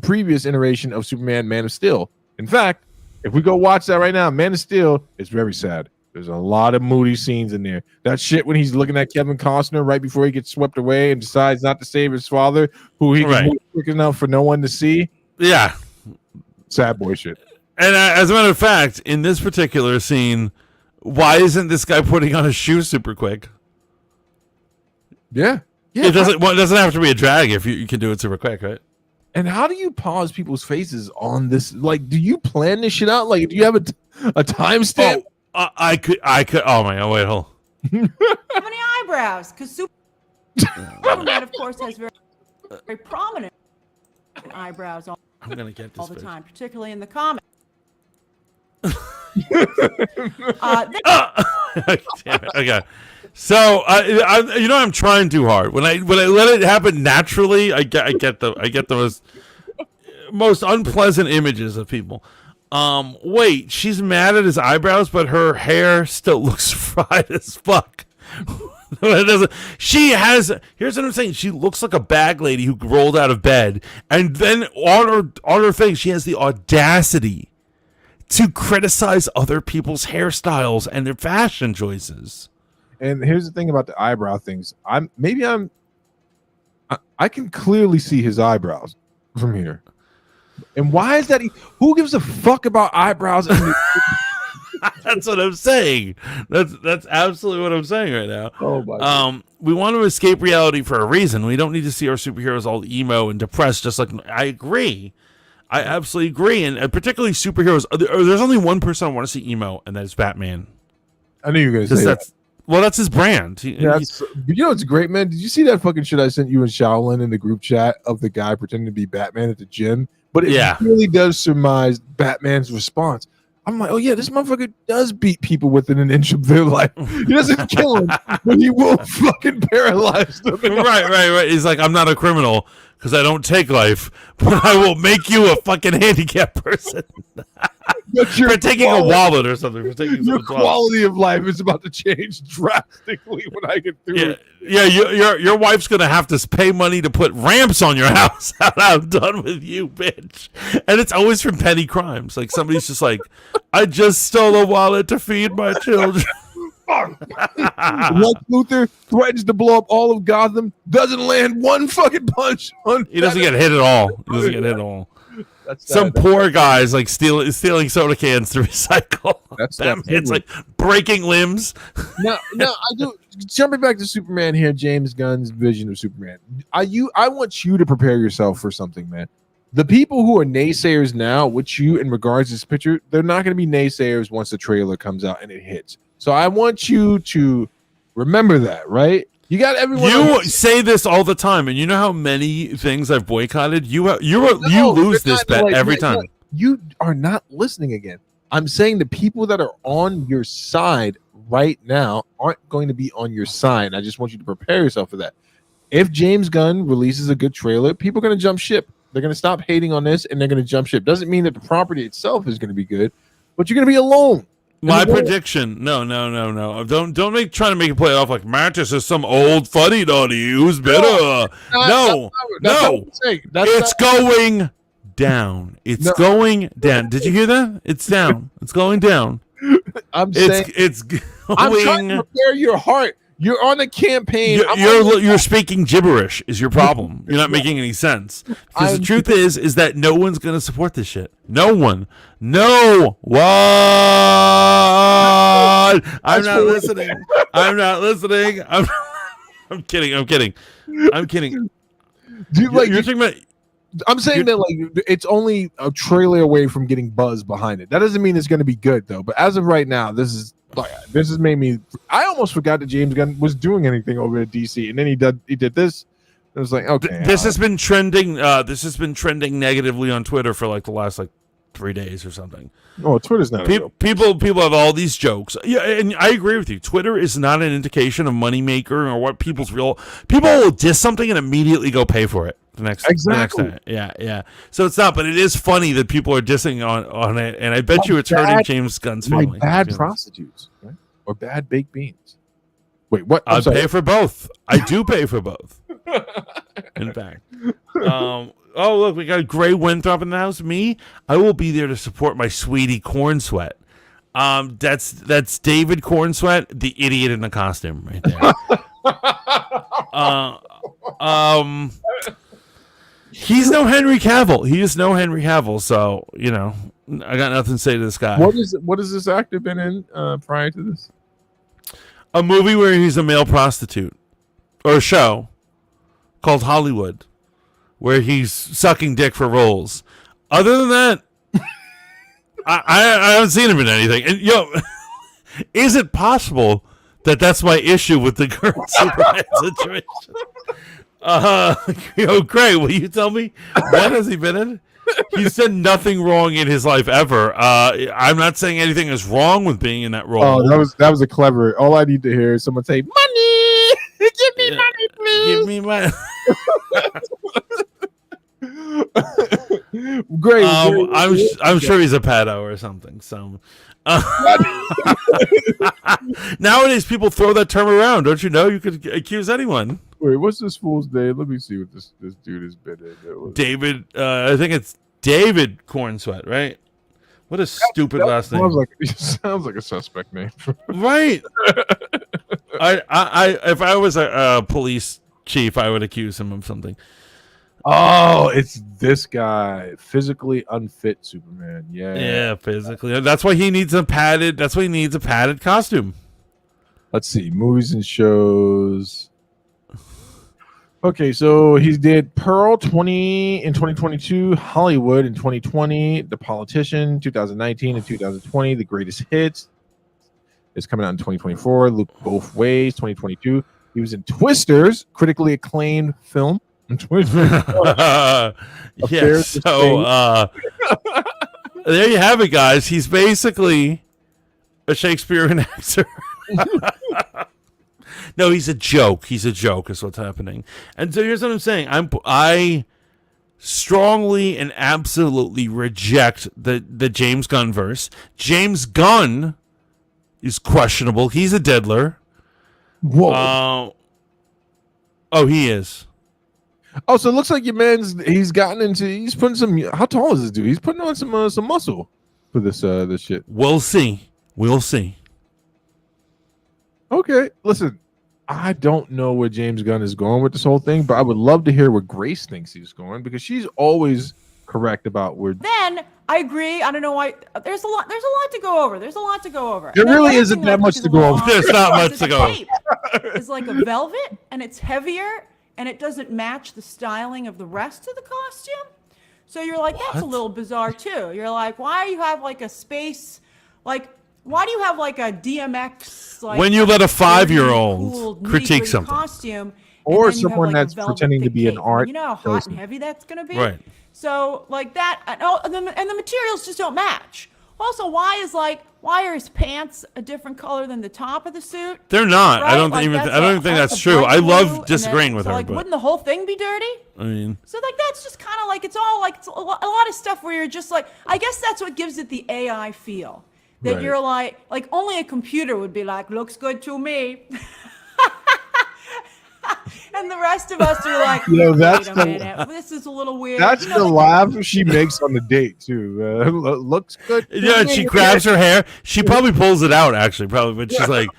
previous iteration of Superman, Man of Steel. In fact, if we go watch that right now, Man of Steel is very sad. There's a lot of moody scenes in there. That shit when he's looking at Kevin Costner right before he gets swept away and decides not to save his father, who he was quick enough for no one to see. Yeah. Sad boy shit. And as a matter of fact, in this particular scene, why isn't this guy putting on his shoes super quick? Yeah. It doesn't have to be a drag if you can do it super quick, right? And how do you pause people's faces on this? Like, do you plan this shit out? Like, do you have a timestamp? I could. Oh my god! Wait, hold. How many eyebrows? Because Superman, of course, has very, very prominent eyebrows all I'm gonna get this the bitch. time, particularly in the comics. Damn it. Okay. So I'm trying too hard. When I let it happen naturally, I get the most unpleasant images of people. Wait, she's mad at his eyebrows, but her hair still looks fried as fuck. It doesn't. Here's what I'm saying. She looks like a bag lady who rolled out of bed, and then on her thing, she has the audacity to criticize other people's hairstyles and their fashion choices. And here's the thing about the eyebrow things. I can clearly see his eyebrows from here. And why is that? Who gives a fuck about eyebrows? That's what I'm saying. That's absolutely what I'm saying right now. Oh my God. We want to escape reality for a reason. We don't need to see our superheroes all emo and depressed. Just like I agree, I absolutely agree, and particularly superheroes. There's only one person I want to see emo, and that is Batman. I knew you were gonna say that. Well, that's his brand. You know what's great, man? Did you see that fucking shit I sent you and Shaolin in the group chat of the guy pretending to be Batman at the gym? But it really does surmise Batman's response. I'm like, oh yeah, this motherfucker does beat people within an inch of their life. He doesn't kill them, but he will fucking paralyze them. Right. He's like, I'm not a criminal because I don't take life, but I will make you a fucking handicapped person. For taking a wallet or something. For taking your quality of life is about to change drastically when I get through it. Yeah, your wife's gonna have to pay money to put ramps on your house. I'm done with you, bitch. And it's always from petty crimes. Like somebody's just like, I just stole a wallet to feed my children. Lex Luthor threatens to blow up all of Gotham, doesn't land one fucking punch on. He doesn't get hit at all. Some poor guy's like stealing soda cans to recycle. It's like breaking limbs. No, I do. Jumping back to Superman here, James Gunn's vision of Superman. I want you to prepare yourself for something, man. The people who are naysayers now, with you in regards to this picture, they're not going to be naysayers once the trailer comes out and it hits. So I want you to remember that, right? You got everyone. You say this all the time, and you know how many things I've boycotted. You lose this bet every time. You are not listening again. I'm saying the people that are on your side right now aren't going to be on your side. I just want you to prepare yourself for that. If James Gunn releases a good trailer, people are going to jump ship. They're going to stop hating on this, and they're going to jump ship. Doesn't mean that the property itself is going to be good, but you're going to be alone. My prediction, no. Don't try to make it play off like Mantis is some old fuddy duddy who's better. No. It's going down. It's going down. Did you hear that? It's down. It's going down. I'm trying to prepare your heart. You're on a campaign. You're speaking gibberish is your problem. You're not making any sense. Because the truth is that no one's going to support this shit. No one. I'm not listening. I'm kidding. Dude, you're talking about. I'm saying that like it's only a trailer away from getting buzz behind it. That doesn't mean it's going to be good though. But as of right now, this has made me. I almost forgot that James Gunn was doing anything over at DC, and then he did this. It was like, okay. This has been trending. This has been trending negatively on Twitter for like the last 3 days or something. Oh, Twitter's not. People have all these jokes. Yeah, and I agree with you. Twitter is not an indication of moneymaker or what people's real. People will diss something and immediately go pay for it the next time. Yeah. So it's not, but it is funny that people are dissing on it, and I bet you it's hurting James Gunn's family. Bad prostitutes, right? Or bad baked beans. Wait, what? I pay for both. I do pay for both. In fact. Oh, look, we got Gray Winthrop in the house. Me, I will be there to support my sweetie Corn Sweat. That's David Corn Sweat, the idiot in the costume right there. He's no Henry Cavill. He is no Henry Cavill, so, I got nothing to say to this guy. What has this actor been in prior to this? A movie where he's a male prostitute. Or a show called Hollywood, where he's sucking dick for roles. Other than that, I haven't seen him in anything. And is it possible that that's my issue with the current Superman situation? Gray, will you tell me what has he been in? He's done nothing wrong in his life ever. I'm not saying anything is wrong with being in that role. Oh, that was a clever. All I need to hear is someone say, "Money, give me money, please. Give me money." Great. I'm sure he's a pedo or something. So nowadays people throw that term around. Don't you know? You could accuse anyone. Wait, what's this fool's name? Let me see what this dude has been in. David. I think it's David Corn Sweat, right? What a stupid last name. Sounds like a suspect name. Right. I if I was a police chief, I would accuse him of something. Oh, it's this guy, physically unfit Superman. Yeah, physically. That's why he needs a padded. That's why he needs a padded costume. Let's see, movies and shows. Okay, so he did Pearl in 2022, Hollywood in 2020, The Politician 2019 and 2020, The Greatest Hits is coming out in 2024. Look Both Ways 2022. He was in Twisters, critically acclaimed film. Yeah, so there you have it, guys. He's basically a Shakespearean actor. No, he's a joke. He's a joke is what's happening. And so here's what I'm saying. I strongly and absolutely reject the James Gunn verse. James Gunn is questionable. He's a diddler. Whoa. He is. Oh, so it looks like your he's putting some, how tall is this dude? He's putting on some muscle for this shit. We'll see. Okay, listen, I don't know where James Gunn is going with this whole thing, but I would love to hear where Grace thinks he's going, because she's always correct about where. Then I agree. I don't know why. There's a lot to go over. There really isn't that much to go over. There's not much to go over. It's like a velvet, and it's heavier, and it doesn't match the styling of the rest of the costume. So you're like, that's a little bizarre too. You're like, why do you have like a space, why do you have like a DMX? When you let a 5-year-old cool, critique something, costume, or someone that's pretending to be an art, you know how hot and heavy that's gonna be. Right. So like that, and the materials just don't match. Also, why are his pants a different color than the top of the suit? They're not. Right? I don't think that's true. I love disagreeing with her. But wouldn't the whole thing be dirty? I mean, so that's just kind of it's all it's a lot of stuff where you're just I guess that's what gives it the AI feel. That you're like only a computer would be like, looks good to me. And the rest of us are like, wait a minute, this is a little weird. That's the laugh she makes on the date too. Looks good. Yeah, she grabs her hair. She probably pulls it out actually, but she's like,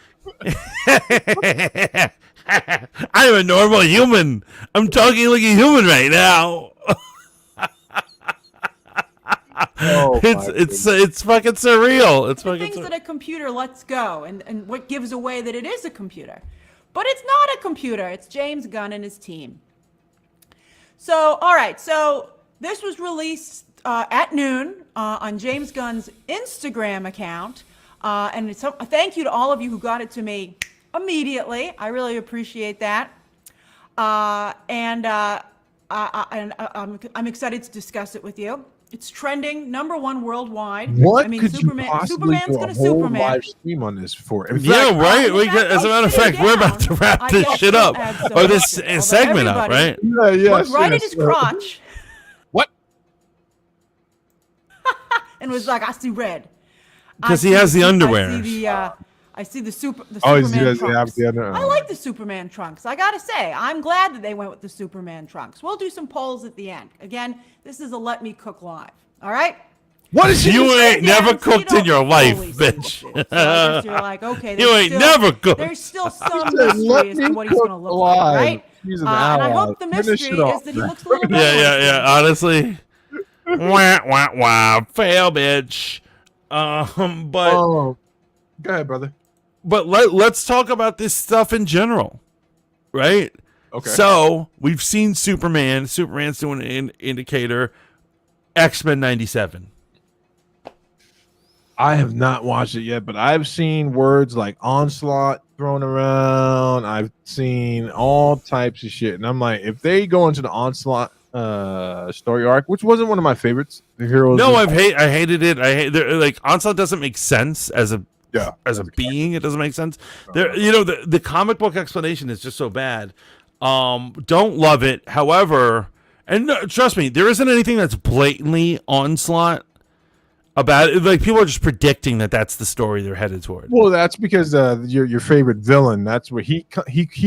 I'm a normal human. I'm talking like a human right now. It's fucking surreal. It's fucking things that a computer lets go, and what gives away that it is a computer. But it's not a computer. It's James Gunn and his team. So, all right. So this was released at noon on James Gunn's Instagram account. And thank you to all of you who got it to me immediately. I really appreciate that. I'm excited to discuss it with you. It's trending #1 worldwide. What I mean, could you possibly Superman's do a gonna whole Superman. live stream on this for? In Yeah, fact, right. in fact, As a matter of sitting fact, we're about to down, wrap I this guess shit we'll up, add some or this to it. segment up, Everybody right? yeah, looked right at yes. his crotch What? and was like, "I see red." 'Cause I he see has the underwear. I see the Oh, he Superman does trunks. have the under- I like the Superman trunks. I gotta say, I'm glad that they went with the Superman trunks. We'll do some polls at the end. Again, this is a Let Me Cook Live. All right? What is You she? ain't never Down so you cooked in don't your life, fully see bitch. what it is. So I guess you're like, okay, You there's ain't still- never cooked. There's still some said, mystery "Let as me to what he's cook gonna look like, live." right? He's an And I ally. hope the Finish mystery it off, is that he man. looks a little better. Yeah. Honestly, wah wah wah, fail, bitch. But Oh, go ahead, brother. let's talk about this stuff in general, right? Okay. So we've seen Superman. Superman's doing an indicator. X-Men '97. I have not watched it yet, but I've seen words like onslaught thrown around. I've seen all types of shit, and I'm like, if they go into the onslaught story arc, which wasn't one of my favorites, the heroes. No, I hated it. Like Onslaught doesn't make sense as a Yeah, being. It doesn't make sense. The comic book explanation is just so bad. Don't love it. However, and no, trust me, there isn't anything that's blatantly Onslaught about it. Like people are just predicting that that's the story they're headed toward. Well, that's because your favorite villain. That's where he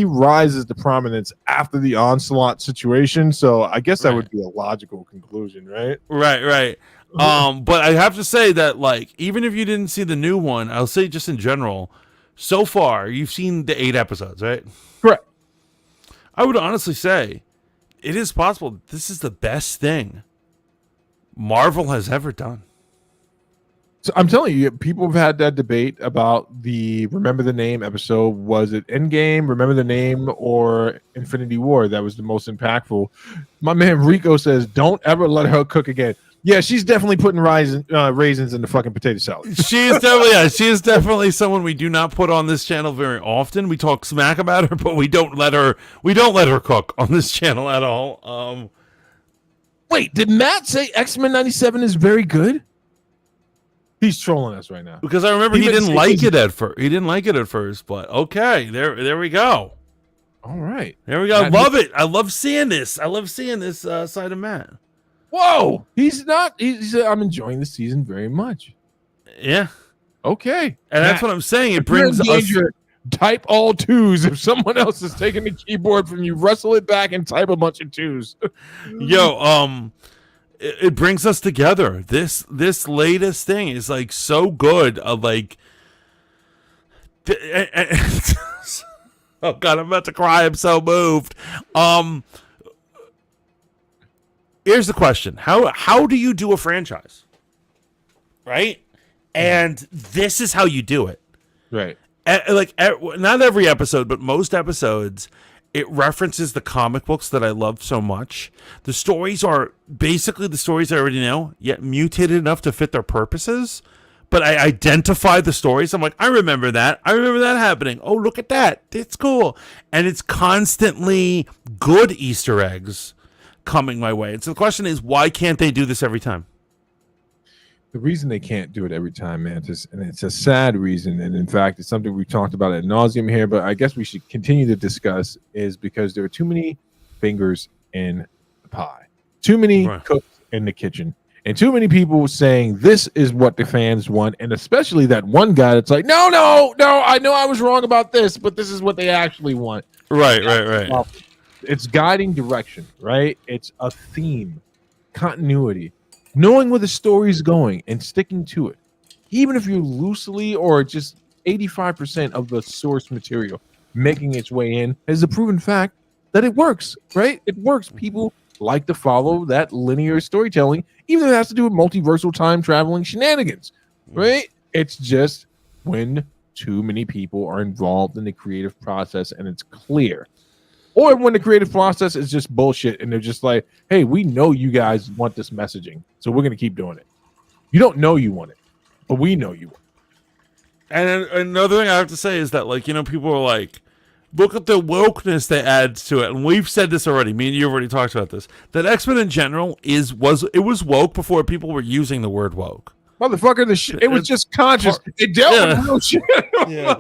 rises to prominence after the onslaught situation. So I guess that Right. would be a logical conclusion, right? Right. But I have to say that, like, even if you didn't see the new one, I'll say just in general, so far you've seen the 8 episodes, right? Correct. I would honestly say it is possible this is the best thing Marvel has ever done. So I'm telling you, people have had that debate about the Remember the Name episode. Was it Endgame, Remember the Name, or Infinity War that was the most impactful? My man Rico says, don't ever let her cook again. Yeah, she's definitely putting raisins in the fucking potato salad. She is definitely someone we do not put on this channel very often. We talk smack about her, but we don't let her cook on this channel at all. Wait, did Matt say X-Men 97 is very good? He's trolling us right now. Because I remember he Even didn't say like he's- it at first. He didn't like it at first, but okay, there we go. All right. There we go. Matt, Love it. I love seeing this. Side of Matt. Whoa, he's not. He's. I'm enjoying the season very much. Yeah, Okay, and that's Matt, what I'm saying. It if you're in brings us. danger, type all twos. If someone else is taking the keyboard from you, wrestle it back and type a bunch of twos. Yo, it brings us together. This latest thing is like so good. Like, oh god, I'm about to cry. I'm so moved. Here's the question: How do you do a franchise? Right, and this is how you do it. Right. Not every episode, but most episodes, it references the comic books that I love so much. The stories are basically the stories I already know, yet mutated enough to fit their purposes. But I identify the stories. I'm like, I remember that. I remember that happening. Oh, look at that. It's cool. And it's constantly good Easter eggs coming my way. And so the question is, why can't they do this every time? The reason they can't do it every time, Mantis, and it's a sad reason, and in fact, it's something we've talked about ad nauseum here, but I guess we should continue to discuss, is because there are too many fingers in the pie, too many Right. cooks in the kitchen, and too many people saying this is what the fans want, and especially that one guy that's like, no, I know I was wrong about this, but this is what they actually want. Right. It's guiding direction, right? It's a theme, continuity, knowing where the story's going and sticking to it, even if you're loosely or just 85% of the source material making its way in, is a proven fact that it works, right? It works. People like to follow that linear storytelling, even if it has to do with multiversal time traveling shenanigans, right? It's just when too many people are involved in the creative process and it's clear. Or when the creative process is just bullshit and they're just like, hey, we know you guys want this messaging, so we're going to keep doing it. You don't know you want it, but we know you want it. And another thing I have to say is that, like, people are like, look at the wokeness they add to it. And we've said this already. Me and you have already talked about this. That X-Men in general was woke before people were using the word woke. Motherfucker, it was just conscious. It dealt with real shit. Yeah.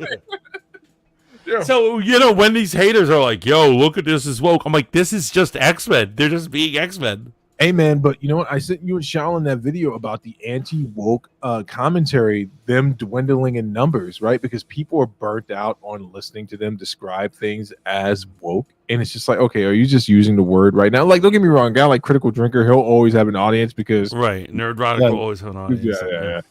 So, when these haters are like, yo, look at this as woke, I'm like, this is just X-Men. They're just being X-Men. Hey, man, but you know what? I sent you and Shaolin that video about the anti-woke commentary, them dwindling in numbers, right? Because people are burnt out on listening to them describe things as woke. And it's just like, okay, are you just using the word right now? Like, don't get me wrong, a guy like Critical Drinker, he'll always have an audience because... Right, Nerdrotic will always have an audience. Yeah.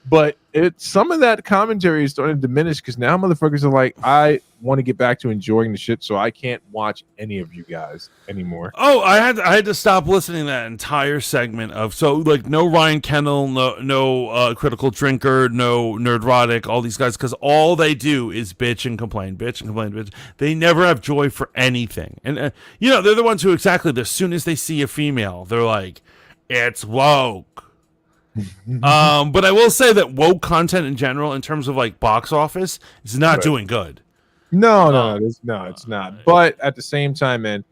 But some of that commentary is starting to diminish because now motherfuckers are like, I want to get back to enjoying the shit, so I can't watch any of you guys anymore. Oh, I had to stop listening to that entire segment of no Ryan Kendall, no Critical Drinker, no Nerdrotic, all these guys, because all they do is bitch and complain. They never have joy for anything, and they're the ones who as soon as they see a female, they're like, it's woke. But I will say that woke content in general, in terms of like box office, is not doing good. No, it's not. But at the same time, man,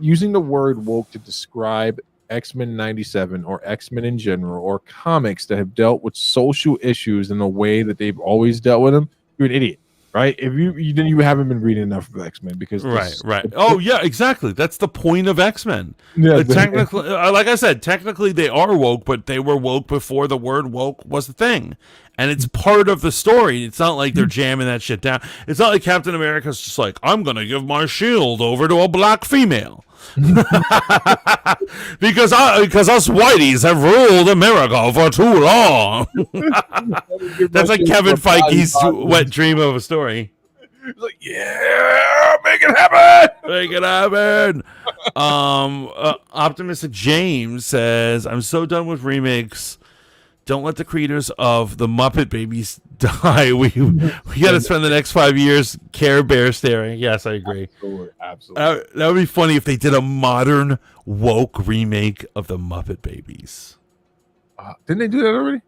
using the word woke to describe X-Men 97 or X-Men in general or comics that have dealt with social issues in a way that they've always dealt with them, you're an idiot. Right? If you haven't been reading enough of X-Men because right. Oh yeah, exactly. That's the point of X-Men. Yeah, technically, like I said, technically they are woke, but they were woke before the word woke was a thing, and it's part of the story. It's not like they're jamming that shit down. It's not like Captain America's just like, I'm gonna give my shield over to a black female. because us whiteys have ruled America for too long. That's like Kevin Feige's wet dream of a story. He's like, yeah, make it happen. Optimistic James says, I'm so done with remakes. Don't let the creators of the Muppet Babies die. We got to spend the next 5 years Care Bear staring. Yes, I agree. Absolutely. That would be funny if they did a modern woke remake of the Muppet Babies. Didn't they do that already?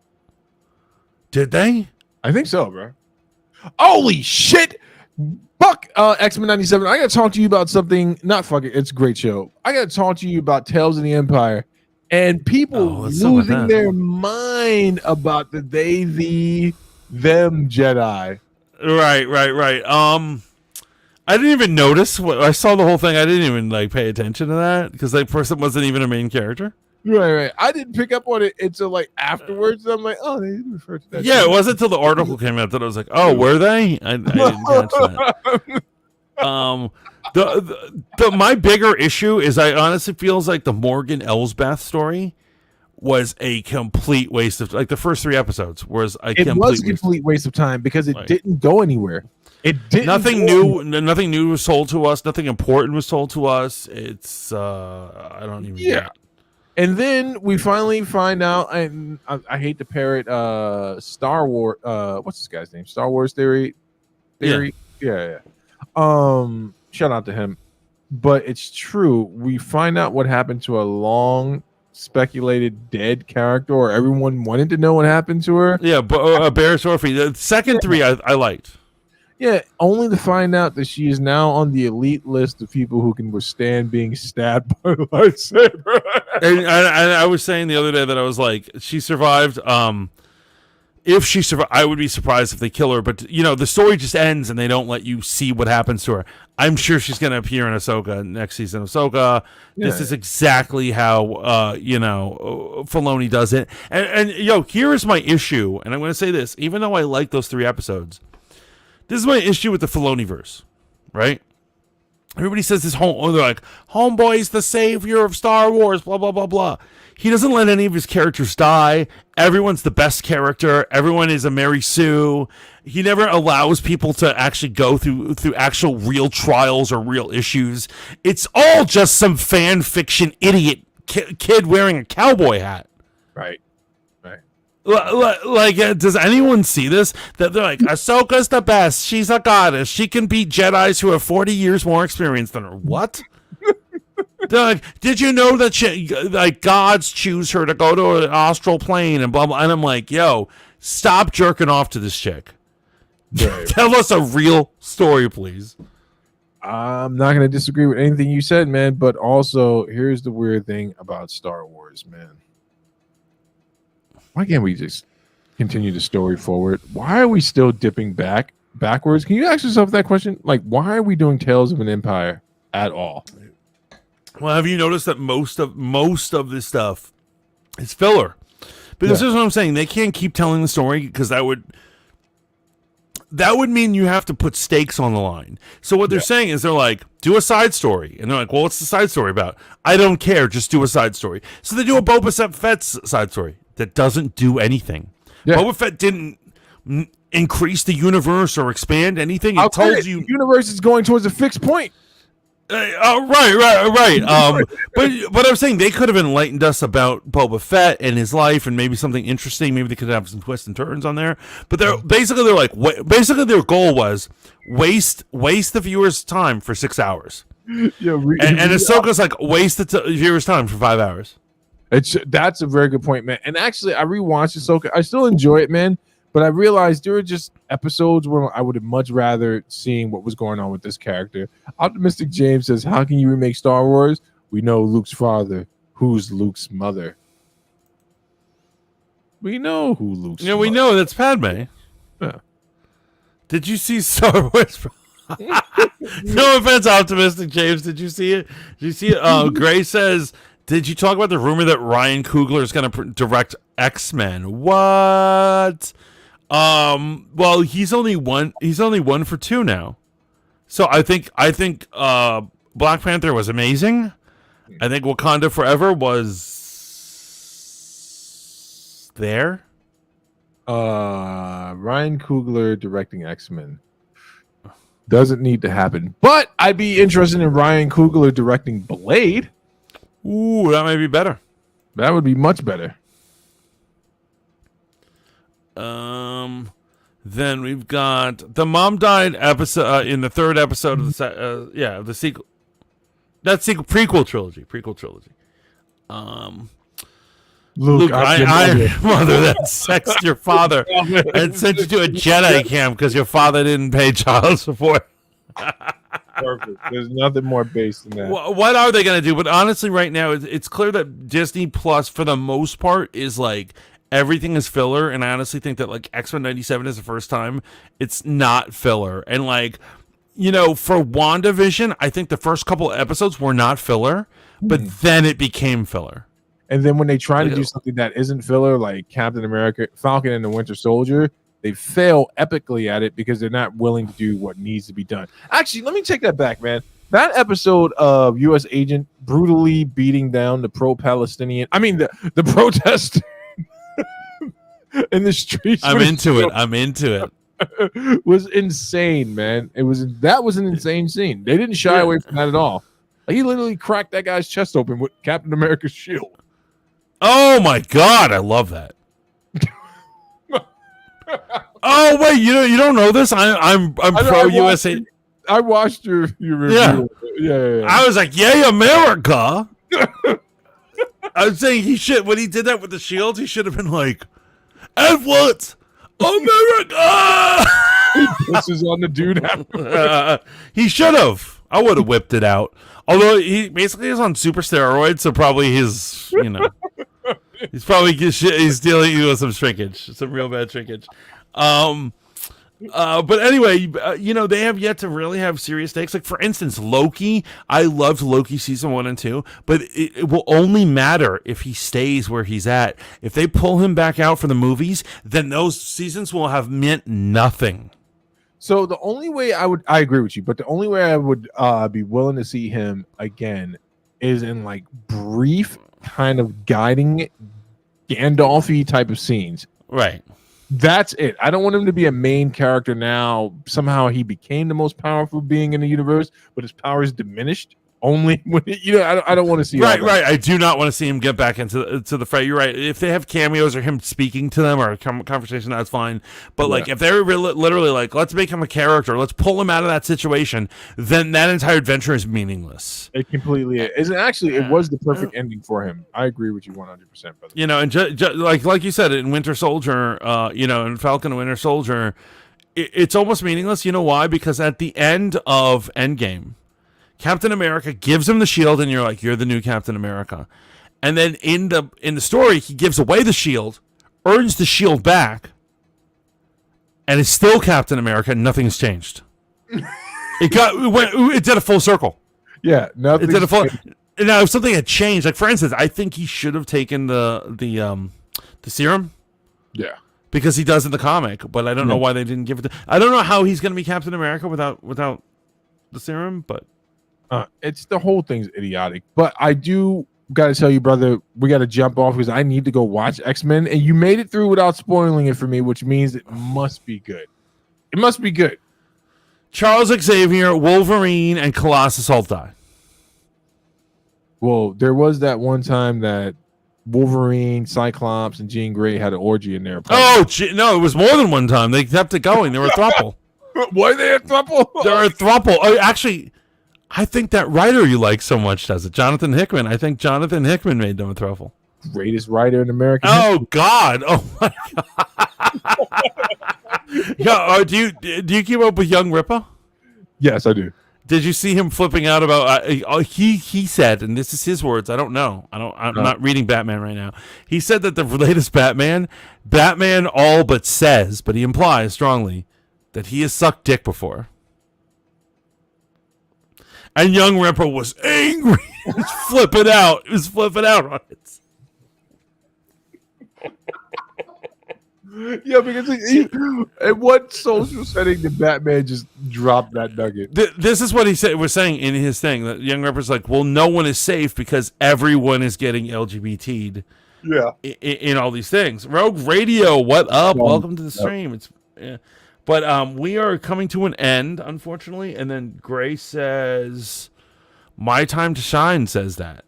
Did they? I think so, bro. Holy shit! Fuck X-Men 97. I got to talk to you about something. Not fuck it. It's a great show. I got to talk to you about Tales of the Empire. And people losing their mind about the they, the, them Jedi. Right. I didn't even notice. I saw the whole thing. I didn't even pay attention to that because that person wasn't even a main character. Right. I didn't pick up on it until afterwards. I'm like, oh, they referred to that. Yeah, it wasn't until the article came out that I was like, oh, were they? I didn't catch that. My bigger issue is I honestly feels like the Morgan Elsbeth story was a complete waste of the first 3 episodes was a complete waste of time because it didn't go anywhere. It didn't. Nothing new was told to us. Nothing important was told to us. It's I don't even get it. And then we finally find out, and I hate to parrot Star Wars. What's this guy's name? Star Wars Theory. Yeah. Shout out to him. But it's true. We find out what happened to a long speculated dead character, or everyone wanted to know what happened to her. Yeah, but Barris Orphy. The second 3 I liked. Yeah, only to find out that she is now on the elite list of people who can withstand being stabbed by a lightsaber. and I was saying the other day that I was like, she survived. If she survived, I would be surprised if they kill her. But the story just ends and they don't let you see what happens to her. I'm sure she's going to appear in Ahsoka next season of Ahsoka. Yeah. This is exactly how Filoni does it. And here is my issue. And I'm going to say this, even though I like those 3 episodes. This is my issue with the Filoniverse, right? Everybody says they're like, Homeboy's the savior of Star Wars, blah, blah, blah, blah. He doesn't let any of his characters die. Everyone's the best character. Everyone is a Mary Sue. He never allows people to actually go through actual real trials or real issues. It's all just some fan fiction idiot kid wearing a cowboy hat. Right. Does anyone see this? That they're like, Ahsoka's the best. She's a goddess. She can beat Jedis who have 40 years more experience than her. What? They're like, did you know that gods choose her to go to an astral plane and blah blah? And I'm like, yo, stop jerking off to this chick. Right. Tell us a real story, please. I'm not going to disagree with anything you said, man. But also, here's the weird thing about Star Wars, man. Why can't we just continue the story forward? Why are we still dipping backwards? Can you ask yourself that question? Like, why are we doing Tales of an Empire at all? Well, have you noticed that most of this stuff is filler? Because this is what I'm saying. They can't keep telling the story because that would mean you have to put stakes on the line. So what they're saying is they're like, do a side story. And they're like, well, what's the side story about? I don't care. Just do a side story. So they do a Boba Fett's side story that doesn't do anything. Yeah. Boba Fett didn't increase the universe or expand anything. It told you the universe is going towards a fixed point. Right. But I'm saying they could have enlightened us about Boba Fett and his life, and maybe something interesting. Maybe they could have some twists and turns on there. But they're like, basically their goal was waste the viewer's time for 6 hours. And Ahsoka's like waste the viewer's time for 5 hours. That's a very good point, man. And actually, I rewatched Ahsoka. I still enjoy it, man. But I realized there were just episodes where I would have much rather seen what was going on with this character. Optimistic James says, how can you remake Star Wars? We know Luke's father. Who's Luke's mother? We know who Luke's mother. We know that's Padme. Yeah. Did you see Star Wars? No offense, Optimistic James. Did you see it? Did you see it? Gray says, did you talk about the rumor that Ryan Coogler is going to direct X-Men? What? Well, he's only one for two now. So I think Black Panther was amazing. I think Wakanda Forever was there. Ryan Coogler directing X-Men doesn't need to happen. But I'd be interested in Ryan Coogler directing Blade. Ooh, that might be better. That would be much better. Then we've got the mom died episode in the third episode of the sequel. That's prequel trilogy. Luke, I mother that sexed your father and sent you to a Jedi camp because your father didn't pay child support. Perfect. There's nothing more base than that. What are they going to do? But honestly, right now, it's clear that Disney Plus, for the most part, is like everything is filler. And I honestly think that like X-Men 97 is the first time it's not filler. And like, for WandaVision, I think the first couple of episodes were not filler, but then it became filler. And then when they try to do something that isn't filler, like Captain America, Falcon and the Winter Soldier, they fail epically at it because they're not willing to do what needs to be done. Actually, let me take that back, man. That episode of U.S. Agent brutally beating down the the protest in the streets. I'm into it. Was insane, man. That was an insane scene. They didn't shy away from that at all. He literally cracked that guy's chest open with Captain America's shield. Oh my God, I love that. Oh wait, you don't know this? I'm pro USA. I watched your review. Yeah. I was like, yay, America. I was saying when he did that with the shield, he should have been like, and what? America! He pisses on the dude after. He should have. I would have whipped it out. Although he basically is on super steroids, so probably he's he's dealing with some shrinkage, some real bad shrinkage. But anyway, they have yet to really have serious stakes. Like, for instance, Loki. I loved Loki season 1 and 2, but it will only matter if he stays where he's at. If they pull him back out for the movies, then those seasons will have meant nothing. So the only way I agree with you, but the only way I would be willing to see him again is in like brief kind of guiding Gandalf-y type of scenes. Right. That's it. I don't want him to be a main character now. Somehow he became the most powerful being in the universe, but his power is diminished only when I don't want to see right. I do not want to see him get back into the fray. You're right. If they have cameos or him speaking to them or a conversation, that's fine. But like if they're literally like, let's make him a character, let's pull him out of that situation, then that entire adventure is meaningless. It completely is. And actually, it was the perfect ending for him. I agree with you 100%, brother. And like you said in Winter Soldier, in Falcon and Winter Soldier, it's almost meaningless. You know why? Because at the end of Endgame, Captain America gives him the shield, and you're like, you're the new Captain America. And then in the story, he gives away the shield, earns the shield back, and is still Captain America, and nothing has changed. It did a full circle. Yeah, nothing. It did a full. Now, if something had changed, like for instance, I think he should have taken the serum. Yeah. Because he does in the comic, but I don't know why they didn't give it. I don't know how he's going to be Captain America without the serum, but it's the whole thing's idiotic. But I do got to tell you, brother, we got to jump off because I need to go watch X-Men, and you made it through without spoiling it for me, which means it must be good. It must be good. Charles Xavier, Wolverine, and Colossus all die. Well, there was that one time that Wolverine, Cyclops, and Jean Grey had an orgy in there. Oh, no, it was more than one time. They kept it going. They were a throuple. Why they a throuple? They're a throuple. Oh, actually, I think that writer you like so much does it. Jonathan Hickman. I think Jonathan Hickman made them a throuple. Greatest writer in America. Oh, God. Oh, my God. Yeah, do you keep up with Young Ripper? Yes, I do. Did you see him flipping out about? He said, and this is his words. I don't know. I'm not reading Batman right now. He said that the latest Batman all but says, but he implies strongly that he has sucked dick before. And Young Ripper was angry. He was flipping out. He was flipping out on it. Yeah, because in what social setting did Batman just drop that nugget? This is what he said. Was saying in his thing that Young Ripper's like, well, no one is safe because everyone is getting LGBT'd. Yeah, in all these things. Rogue Radio, what up? Welcome to the stream. It's but we are coming to an end, unfortunately. And then Gray says, "My time to shine." Says that.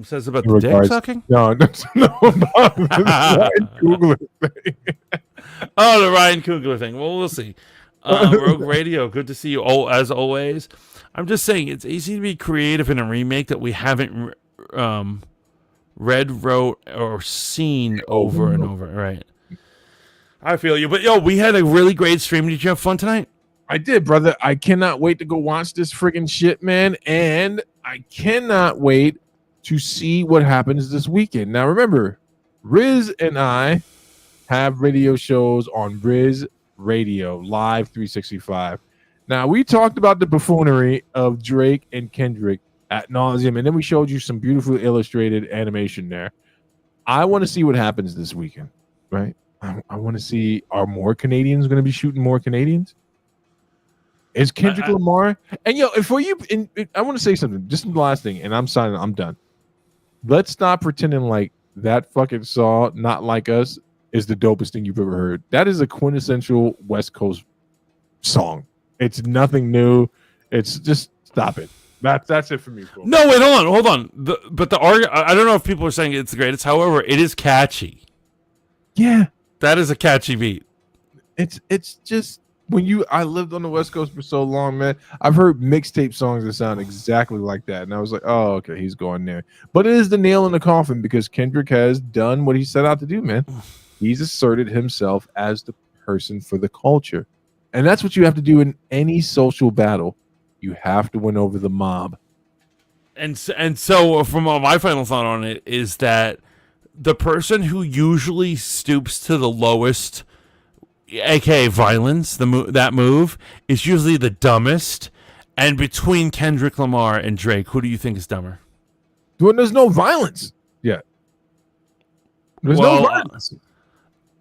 Says about the dick sucking. No, about the Ryan Coogler thing. Oh, the Ryan Coogler thing. Well, we'll see. Rogue Radio, good to see you. Oh, as always. I'm just saying, it's easy to be creative in a remake that we haven't read, wrote, or seen over and over. Right. I feel you. But we had a really great stream. Did you have fun tonight? I did, brother. I cannot wait to go watch this friggin' shit, man. And I cannot wait to see what happens this weekend. Now, remember, Riz and I have radio shows on Riz Radio, Live 365. Now, we talked about the buffoonery of Drake and Kendrick ad nauseum, and then we showed you some beautifully illustrated animation there. I want to see what happens this weekend, right? I want to see, are more Canadians going to be shooting more Canadians? Is Kendrick Lamar? And for you, I want to say something. Just the last thing, and I'm done. Let's stop pretending like that fucking song, Not Like Us, is the dopest thing you've ever heard. That is a quintessential West Coast song. It's nothing new. It's just stop it. That's it for me. Bro. No, wait, hold on. I don't know if people are saying it's the greatest. However, it is catchy. Yeah, that is a catchy beat. It's just I lived on the West Coast for so long, man. I've heard mixtape songs that sound exactly like that, and I was like, oh, okay, he's going there. But it is the nail in the coffin because Kendrick has done what he set out to do, man. He's asserted himself as the person for the culture, and that's what you have to do in any social battle. You have to win over the mob. And so from my final thought on it is that the person who usually stoops to the lowest, aka violence, that move is usually the dumbest. And between Kendrick Lamar and Drake, who do you think is dumber? When there's no violence yet. There's no violence.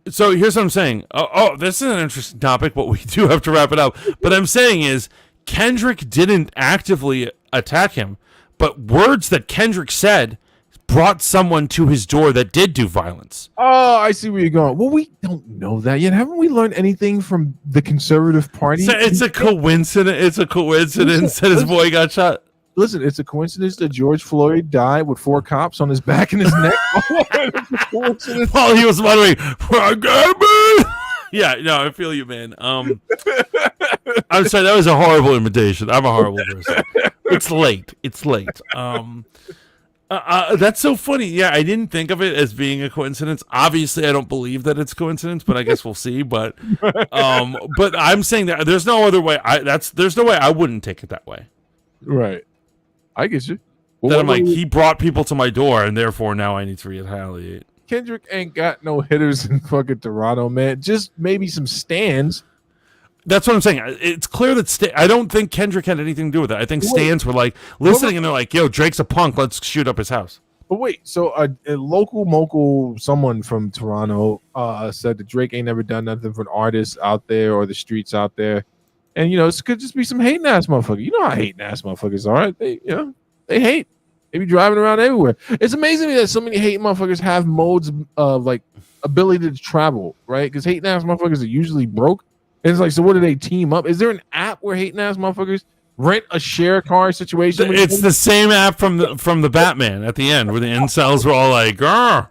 So here's what I'm saying. Oh, this is an interesting topic, but we do have to wrap it up. But I'm saying is Kendrick didn't actively attack him, but words that Kendrick said brought someone to his door that did do violence. Oh, I see where you're going. Well, we don't know that yet. Haven't we learned anything from the Conservative Party? It's a coincidence. It's a coincidence that his boy got shot. Listen, it's a coincidence that George Floyd died with 4 cops on his back and his neck. While he was muttering, yeah, no, I feel you, man. I'm sorry, that was a horrible imitation. I'm a horrible person. It's late. That's so funny. Yeah, I didn't think of it as being a coincidence. Obviously, I don't believe that it's coincidence, but I guess we'll see. But I'm saying that there's no other way. There's no way I wouldn't take it that way. Right. I get you. Well, That I'm like, he brought people to my door, and therefore now I need to retaliate. Kendrick ain't got no hitters in fucking Toronto, man. Just maybe some stands. That's what I'm saying. It's clear that I don't think Kendrick had anything to do with it. I think stands were like listening, and they're like, "Yo, Drake's a punk. Let's shoot up his house." But wait, so a local someone from Toronto said that Drake ain't never done nothing for an artist out there or the streets out there, and this could just be some hating ass motherfucker. You know how hating ass motherfuckers are. They hate. They be driving around everywhere. It's amazing to me that so many hating motherfuckers have modes of like ability to travel, right? Because hating ass motherfuckers are usually broke. And it's like, so what do they team up? Is there an app where hating ass motherfuckers rent a share car situation? It's the same app from the Batman at the end where the incels were all like, "Grr,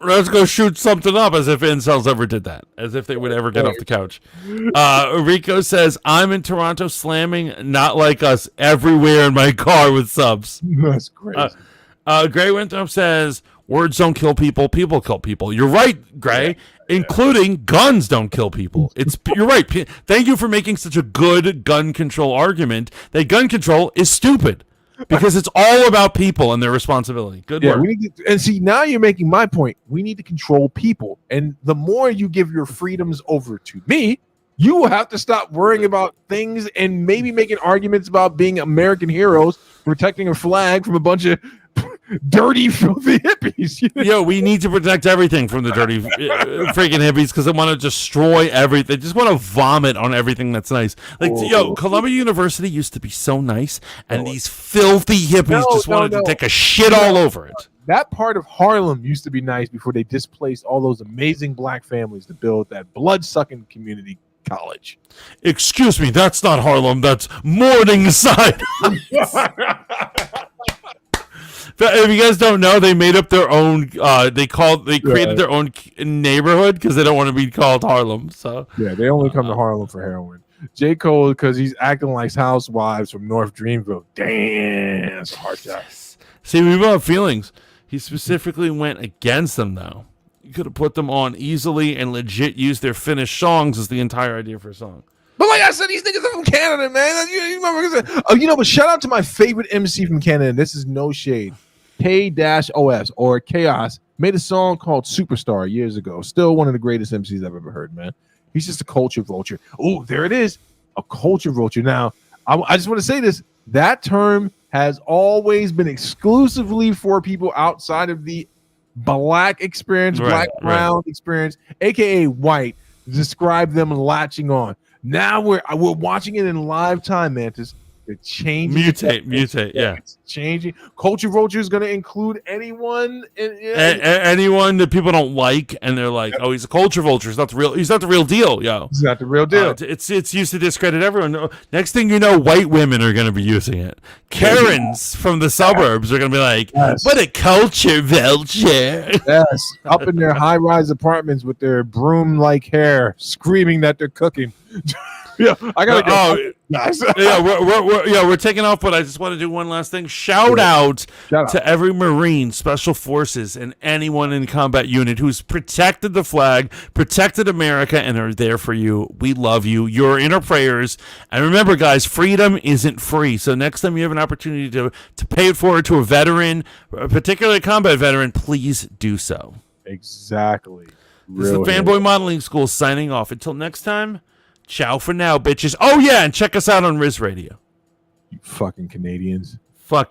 let's go shoot something up," as if incels ever did that, as if they would ever get off the couch. Rico says, "I'm in Toronto slamming Not Like Us everywhere in my car with subs." That's crazy. Gray Winthrop says, "Words don't kill people, people kill people." You're right, Gray. Including guns don't kill people. You're right. Thank you for making such a good gun control argument. That gun control is stupid because it's all about people and their responsibility. Good work. And see, now you're making my point. We need to control people, and the more you give your freedoms over to me, you will have to stop worrying about things and maybe making arguments about being American heroes, protecting a flag from a bunch of dirty, filthy hippies. Yo, we need to protect everything from the dirty freaking hippies because they want to destroy everything. They just want to vomit on everything that's nice. Like, Columbia University used to be so nice, and these filthy hippies wanted to take a shit all over it. That part of Harlem used to be nice before they displaced all those amazing black families to build that blood-sucking community college. Excuse me, that's not Harlem. That's Morningside. If you guys don't know, they made up their own. They created their own neighborhood because they don't want to be called Harlem. So they only come to Harlem for heroin. J. Cole, because he's acting like housewives from North Dreamville. Damn, that's a hard job. See, we have feelings. He specifically went against them, though. You could have put them on easily and legit used their finished songs as the entire idea for a song. But like I said, these niggas are from Canada, man. But shout out to my favorite MC from Canada. This is no shade. K-OS or Chaos made a song called Superstar years ago. Still one of the greatest MCs I've ever heard, man. He's just a culture vulture. Oh, there it is. A culture vulture. Now, I just want to say this. That term has always been exclusively for people outside of the black experience, black brown experience, aka white, to describe them latching on. Now we're watching it in live time, Mantis. They're changing. Mutate, yeah. It's changing. Culture vulture is going to include anyone. Anyone that people don't like, and they're like, "Oh, he's a culture vulture. He's not the real deal, yo. He's not the real deal." It's used to discredit everyone. Next thing you know, white women are going to be using it. Karens from the suburbs are going to be like, "What a culture vulture!" Yes, up in their high-rise apartments with their broom-like hair, screaming that they're cooking. Yeah, I gotta go. Nice. We're taking off, but I just want to do one last thing. Shout out to every Marine, Special Forces, and anyone in combat unit who's protected the flag, protected America, and are there for you. We love you. You're in our prayers. And remember, guys, freedom isn't free. So next time you have an opportunity to pay it forward to a veteran, particularly a combat veteran, please do so. Exactly. This is the Fanboy Modeling School signing off. Until next time. Ciao for now, bitches. Oh, yeah, and check us out on Riz Radio. You fucking Canadians. Fucking.